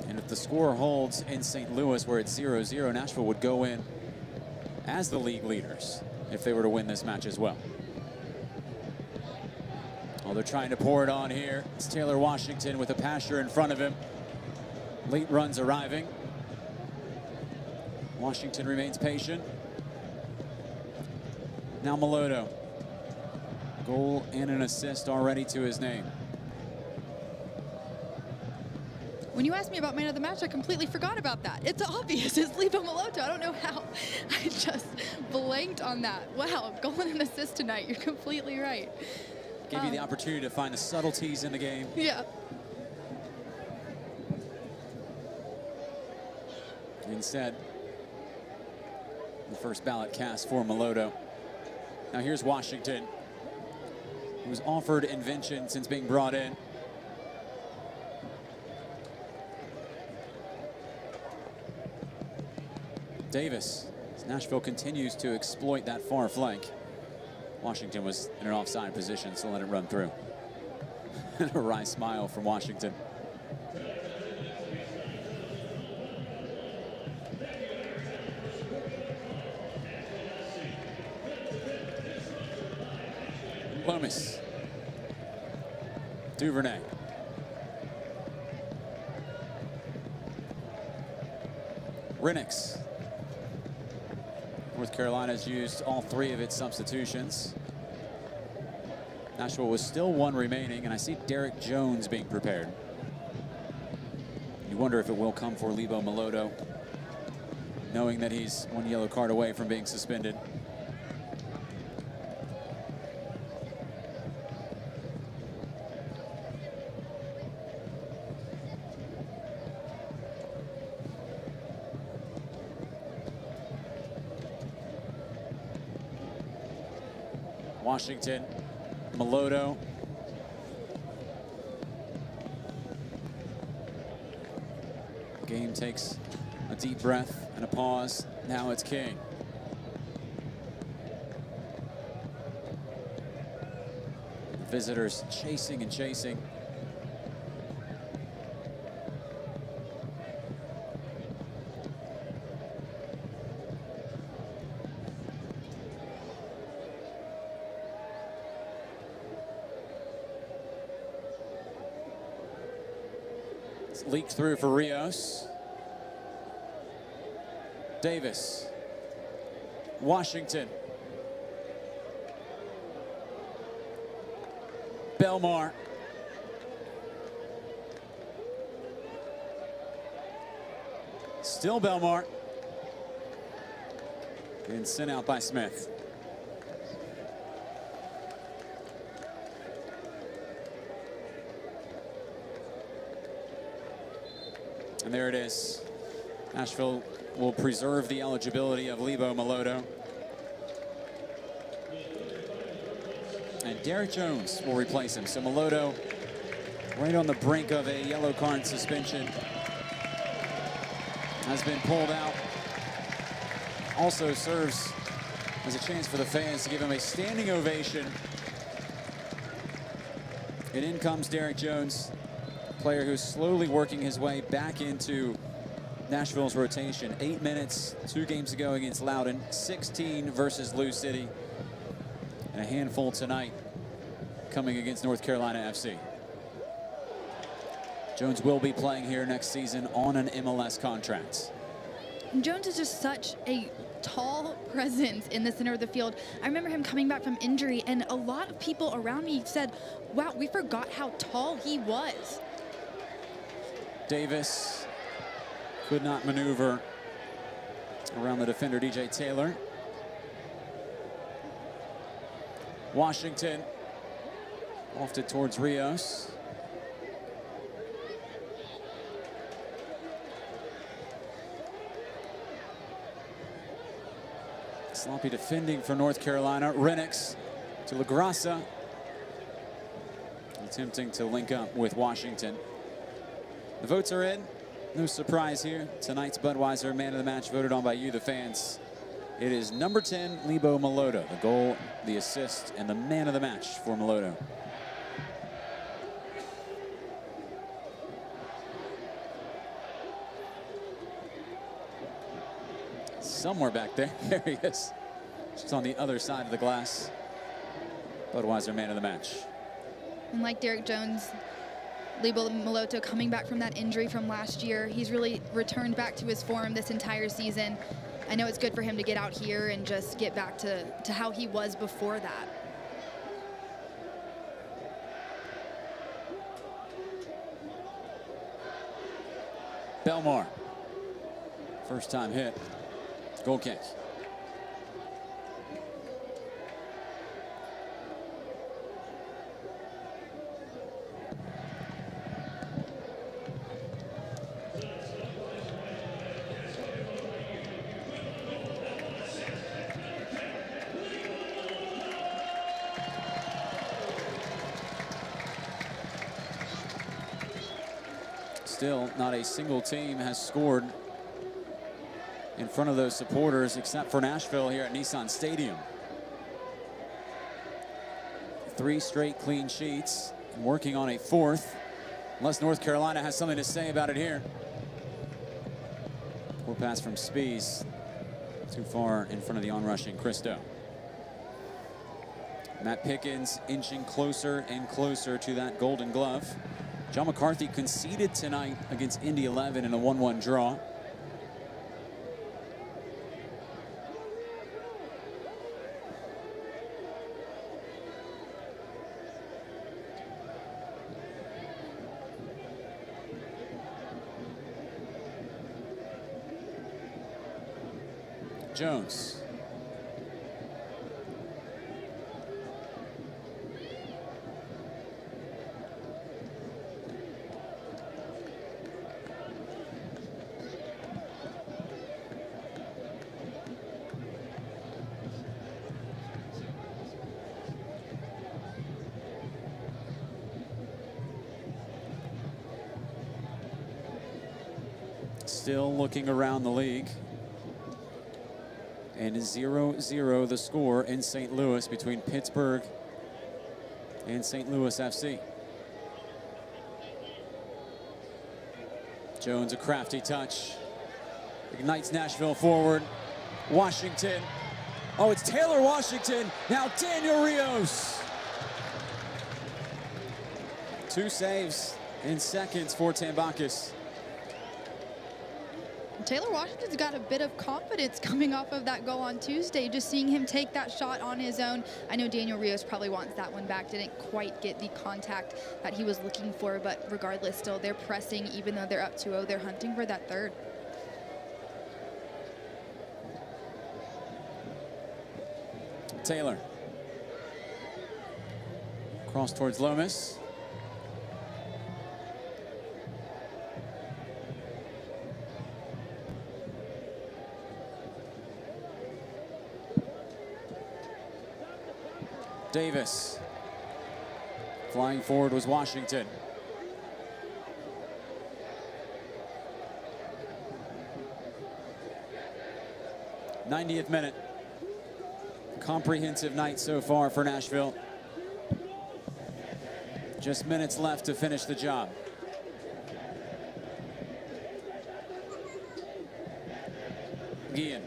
And if the score holds in St. Louis where it's 0-0, Nashville would go in as the league leaders if they were to win this match as well. Oh, they're trying to pour it on here. It's Taylor Washington with a passer in front of him. Late runs arriving. Washington remains patient. Now Melodo. Goal and an assist already to his name. When you asked me about man of the match, I completely forgot about that. It's obvious. It's Libo Melodo. I don't know how. I just blanked on that. Wow, goal and an assist tonight. You're completely right. Gave you the opportunity to find the subtleties in the game. Yeah. Instead, the first ballot cast for Melodo. Now here's Washington, who was offered invention since being brought in. Davis, as Nashville continues to exploit that far flank. Washington was in an offside position, so let it run through. And a wry smile from Washington. Lomas. Duvernay. Renix. North Carolina's used all 3 of its substitutions. Nashville was still 1 remaining, and I see Derek Jones being prepared. You wonder if it will come for Libo Melodo. knowing that he's one yellow card away from being suspended. Washington, Meloto. Game takes a deep breath and a pause. Now it's King. The visitors chasing and chasing. Leaked through for Rios. Davis. Washington. Belmar. Still Belmar. And sent out by Smith. And there it is. Nashville will preserve the eligibility of Lebo Meloto. And Derek Jones will replace him. So Meloto, right on the brink of a yellow card suspension, has been pulled out. Also serves as a chance for the fans to give him a standing ovation. And in comes Derek Jones, player who's slowly working his way back into Nashville's rotation. 8 minutes, 2 games ago against Loudoun, 16 versus Lou City, and a handful tonight coming against North Carolina FC. Jones will be playing here next season on an MLS contract. Jones is just such a tall presence in the center of the field. I remember him coming back from injury, and a lot of people around me said, wow, we forgot how tall he was. Davis could not maneuver around the defender, DJ Taylor. Washington wafted towards Rios. Sloppy defending for North Carolina. Renix to LaGrassa. Attempting to link up with Washington. The votes are in. No surprise here. Tonight's Budweiser Man of the Match voted on by you, the fans. It is number 10, Lebo Meloto. The goal, the assist, and the man of the match for Meloto. Somewhere back there. There he is. Just on the other side of the glass. Budweiser Man of the Match. And like Derek Jones, Lebo Meloto coming back from that injury from last year, he's really returned back to his form this entire season. I know it's good for him to get out here and just get back to how he was before that. Belmar. First time hit. Goal kick. Still, not a single team has scored in front of those supporters except for Nashville here at Nissan Stadium. 3 straight clean sheets and working on a 4th, unless North Carolina has something to say about it here. Poor pass from Spies, too far in front of the onrushing Cristo. Matt Pickens inching closer and closer to that Golden Glove. John McCarthy conceded tonight against Indy 11 in a 1-1 draw. Jones. Still looking around the league. And 0-0 the score in St. Louis between Pittsburgh and St. Louis FC. Jones, a crafty touch. Ignites Nashville forward. Washington. Oh, it's Taylor Washington. Now Daniel Rios. 2 saves in seconds for Tambakis. Taylor Washington's got a bit of confidence coming off of that goal on Tuesday, just seeing him take that shot on his own. I know Daniel Rios probably wants that one back, didn't quite get the contact that he was looking for, but regardless, still they're pressing. Even though they're up 2-0, they're hunting for that third. Taylor. Cross towards Lomas. Davis. Flying forward was Washington. '90th minute. Comprehensive night so far for Nashville. Just minutes left to finish the job. Guillen.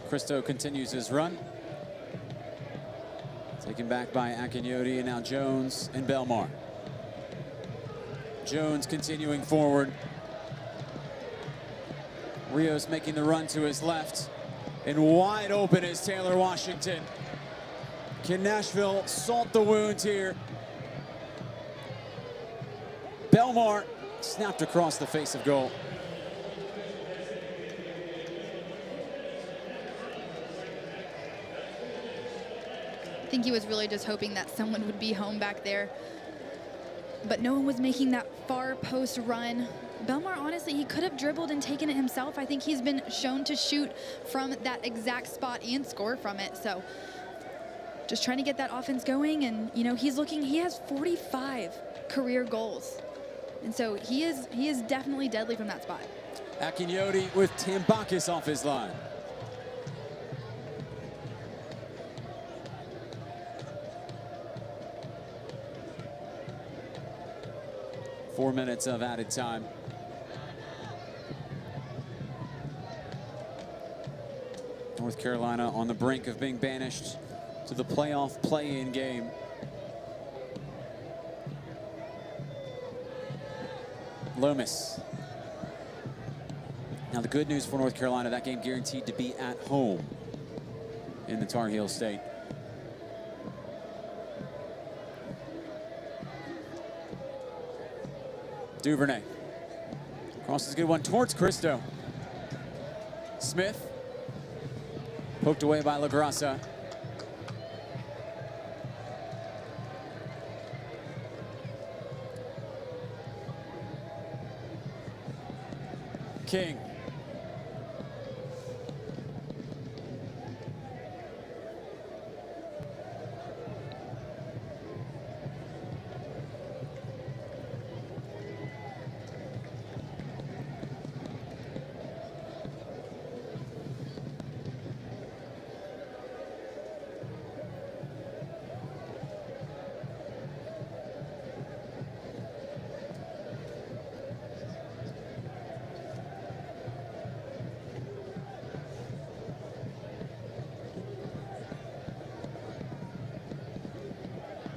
Cristo continues his run. Taken back by Akinyoti, and now Jones and Belmar. Jones continuing forward. Rios making the run to his left. And wide open is Taylor Washington. Can Nashville salt the wound here? Belmar snapped across the face of goal. I think he was really just hoping that someone would be home back there, but no one was making that far post run. Belmar, honestly, he could have dribbled and taken it himself. I think he's been shown to shoot from that exact spot and score from it. So just trying to get that offense going. And, you know, he has 45 career goals. And so he is definitely deadly from that spot. Akinyoti with Tambakis off his line. Four minutes of added time. North Carolina on the brink of being banished to the playoff play-in game. Lomas. Now the good news for North Carolina, that game guaranteed to be at home in the Tar Heel State. Duvernay. Crosses a good one towards Cristo. Smith. Poked away by LaGrassa. King.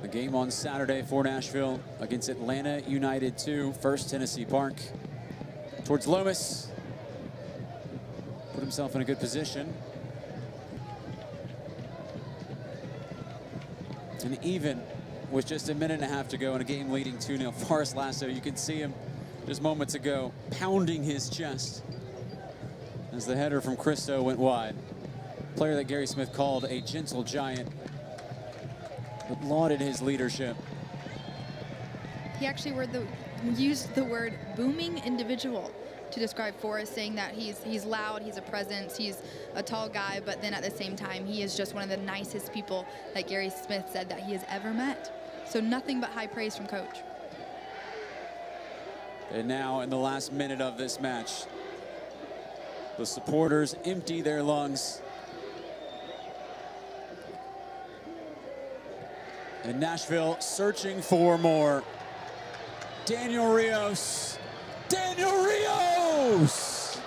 The game on Saturday for Nashville against Atlanta United 2, First Tennessee Park. Towards Lomas. Put himself in a good position. And even with just a minute and a half to go in a game leading 2-0, Forrest Lasso, you can see him just moments ago pounding his chest as the header from Cristo went wide. Player that Gary Smith called a gentle giant, but lauded his leadership. He actually used the word booming individual to describe Forrest, saying that he's loud, he's a presence, he's a tall guy, but then at the same time, he is just one of the nicest people that Gary Smith said that he has ever met. So nothing but high praise from Coach. And now in the last minute of this match, the supporters empty their lungs. And Nashville searching for more. Daniel Rios. Daniel Rios!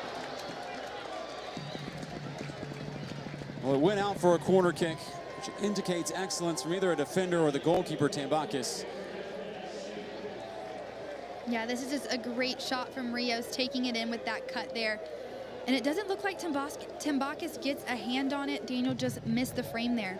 Well, it went out for a corner kick, which indicates excellence from either a defender or the goalkeeper, Tambakis. Yeah, this is just a great shot from Rios, taking it in with that cut there. And it doesn't look like Tambakis gets a hand on it. Daniel just missed the frame there.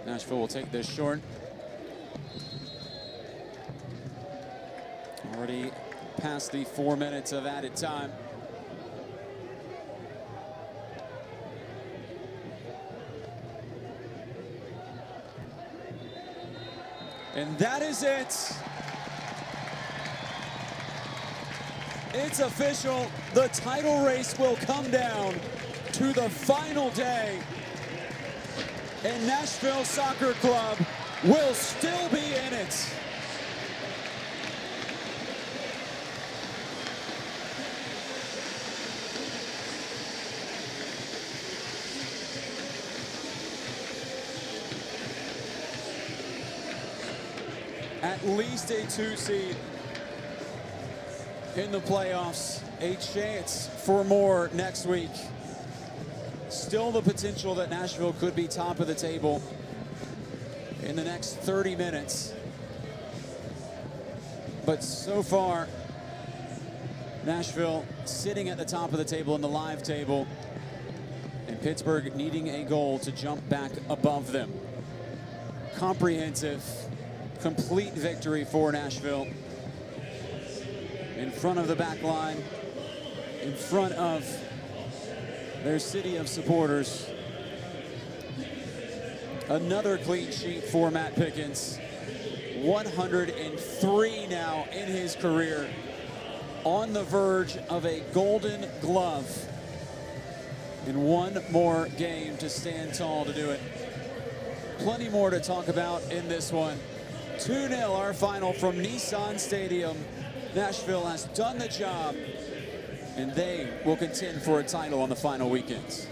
Nashville will take this short. Already past the 4 minutes of added time. And that is it. It's official. The title race will come down to the final day. And Nashville Soccer Club will still be in it. At least a 2 seed in the playoffs. A chance for more next week. Still the potential that Nashville could be top of the table in the next 30 minutes. But so far, Nashville sitting at the top of the table in the live table, and Pittsburgh needing a goal to jump back above them. Comprehensive, complete victory for Nashville. In front of the back line, in front of their city of supporters. Another clean sheet for Matt Pickens. 103 now in his career. On the verge of a Golden Glove. In one more game to stand tall to do it. Plenty more to talk about in this one. 2-0 our final from Nissan Stadium. Nashville has done the job, and they will contend for a title on the final weekends.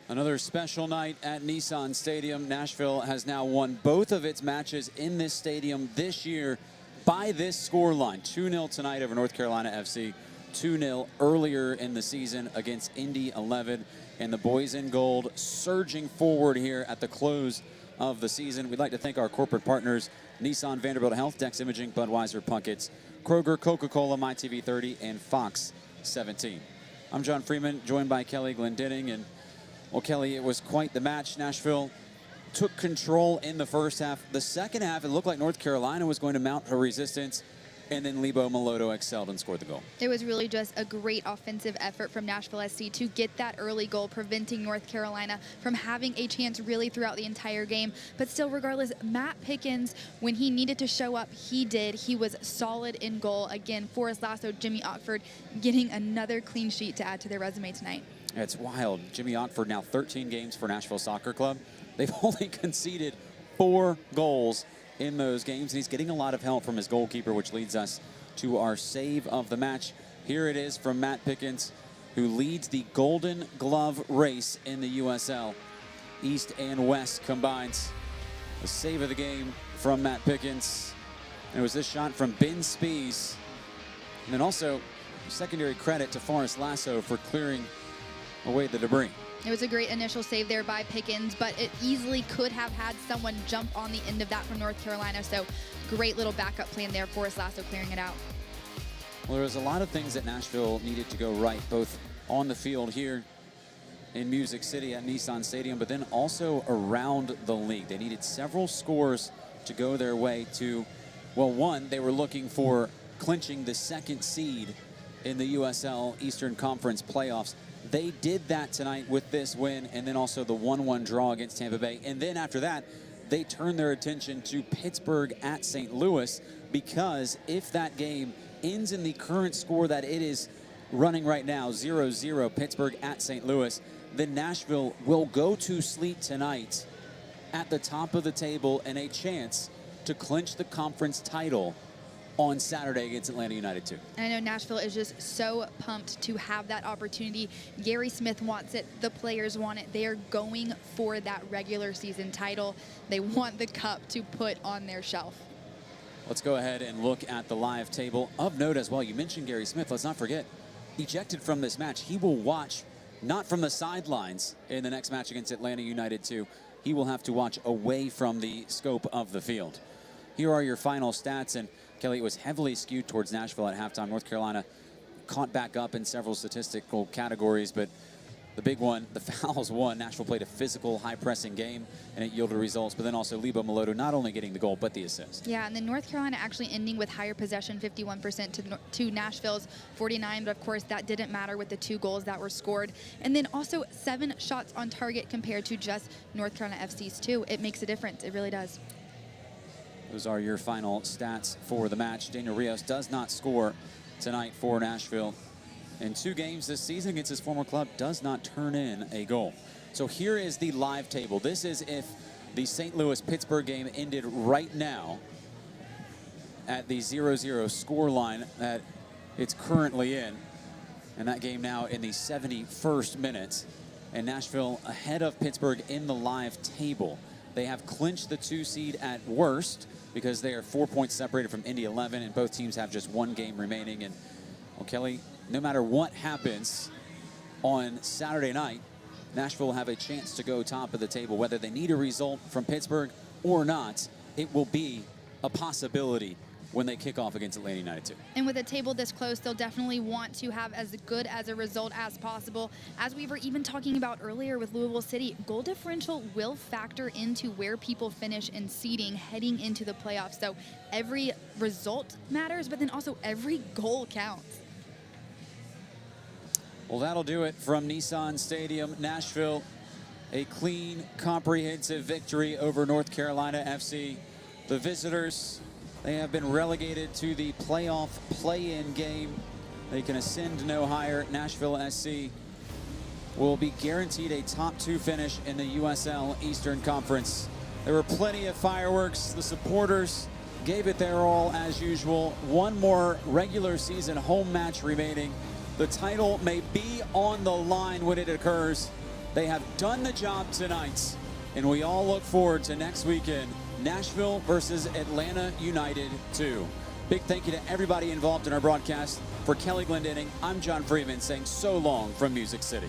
Another special night at Nissan Stadium. Nashville has now won both of its matches in this stadium this year by this scoreline. 2-0 tonight over North Carolina FC, 2-0 earlier in the season against Indy 11. And the boys in gold surging forward here at the close of the season. We'd like to thank our corporate partners, Nissan, Vanderbilt Health, Dex Imaging, Budweiser, Punkets, Kroger, Coca-Cola, MyTV30, and Fox 17. I'm John Freeman, joined by Kelly Glendenning. And well, Kelly, it was quite the match. Nashville took control in the first half. The second half, it looked like North Carolina was going to mount a resistance, and then Lebo Moloto excelled and scored the goal. It was really just a great offensive effort from Nashville SC to get that early goal, preventing North Carolina from having a chance really throughout the entire game. But still, regardless, Matt Pickens, when he needed to show up, he did. He was solid in goal. Again, Forrest Lasso, Jimmy Ockford getting another clean sheet to add to their resume tonight. It's wild. Jimmy Ockford now 13 games for Nashville Soccer Club. They've only conceded 4 goals in those games, and he's getting a lot of help from his goalkeeper, which leads us to our save of the match. Here it is from Matt Pickens, who leads the Golden Glove race in the USL. East and West combines. The save of the game from Matt Pickens. And it was this shot from Ben Spees. And then also secondary credit to Forrest Lasso for clearing away the debris. It was a great initial save there by Pickens, but it easily could have had someone jump on the end of that from North Carolina. So great little backup plan there, Forrest Lasso clearing it out. Well, there was a lot of things that Nashville needed to go right, both on the field here in Music City at Nissan Stadium, but then also around the league. They needed several scores to go their way to, well, one, they were looking for clinching the 2nd seed in the USL Eastern Conference playoffs. They did that tonight with this win, and then also the 1-1 draw against Tampa Bay. And then after that, they turned their attention to Pittsburgh at St. Louis, because if that game ends in the current score that it is running right now, 0-0 Pittsburgh at St. Louis, then Nashville will go to sleep tonight at the top of the table and a chance to clinch the conference title on Saturday against Atlanta United 2. And I know Nashville is just so pumped to have that opportunity. Gary Smith wants it. The players want it. They are going for that regular season title. They want the cup to put on their shelf. Let's go ahead and look at the live table. Of note as well, you mentioned Gary Smith. Let's not forget, ejected from this match. He will watch not from the sidelines in the next match against Atlanta United 2. He will have to watch away from the scope of the field. Here are your final stats, and Kelly, it was heavily skewed towards Nashville at halftime. North Carolina caught back up in several statistical categories, but the big one, the fouls won. Nashville played a physical, high-pressing game, and it yielded results. But then also Lebo Moloto not only getting the goal, but the assist. Yeah, and then North Carolina actually ending with higher possession, 51% to Nashville's 49%. But, of course, that didn't matter with the 2 goals that were scored. And then also 7 shots on target compared to just North Carolina FC's 2. It makes a difference. It really does. Those are your final stats for the match. Daniel Rios does not score tonight for Nashville. In 2 games this season against his former club, does not turn in a goal. So here is the live table. This is if the St. Louis-Pittsburgh game ended right now at the 0-0 score line that it's currently in. And that game now in the 71st minute. And Nashville ahead of Pittsburgh in the live table. They have clinched the 2 seed at worst, because they are 4 points separated from Indy 11, and both teams have just 1 game remaining. And, well, Kelly, no matter what happens on Saturday night, Nashville will have a chance to go top of the table. Whether they need a result from Pittsburgh or not, it will be a possibility when they kick off against Atlanta United 2. And with a table this close, they'll definitely want to have as good as a result as possible. As we were even talking about earlier with Louisville City, goal differential will factor into where people finish in seeding heading into the playoffs. So every result matters, but then also every goal counts. Well, that'll do it from Nissan Stadium. Nashville, a clean, comprehensive victory over North Carolina FC. The visitors, they have been relegated to the playoff play-in game. They can ascend no higher. Nashville SC will be guaranteed a top 2 finish in the USL Eastern Conference. There were plenty of fireworks. The supporters gave it their all as usual. 1 more regular season home match remaining. The title may be on the line when it occurs. They have done the job tonight, and we all look forward to next weekend, Nashville versus Atlanta United 2. Big thank you to everybody involved in our broadcast. For Kelly Glendenning, I'm John Freeman saying so long from Music City.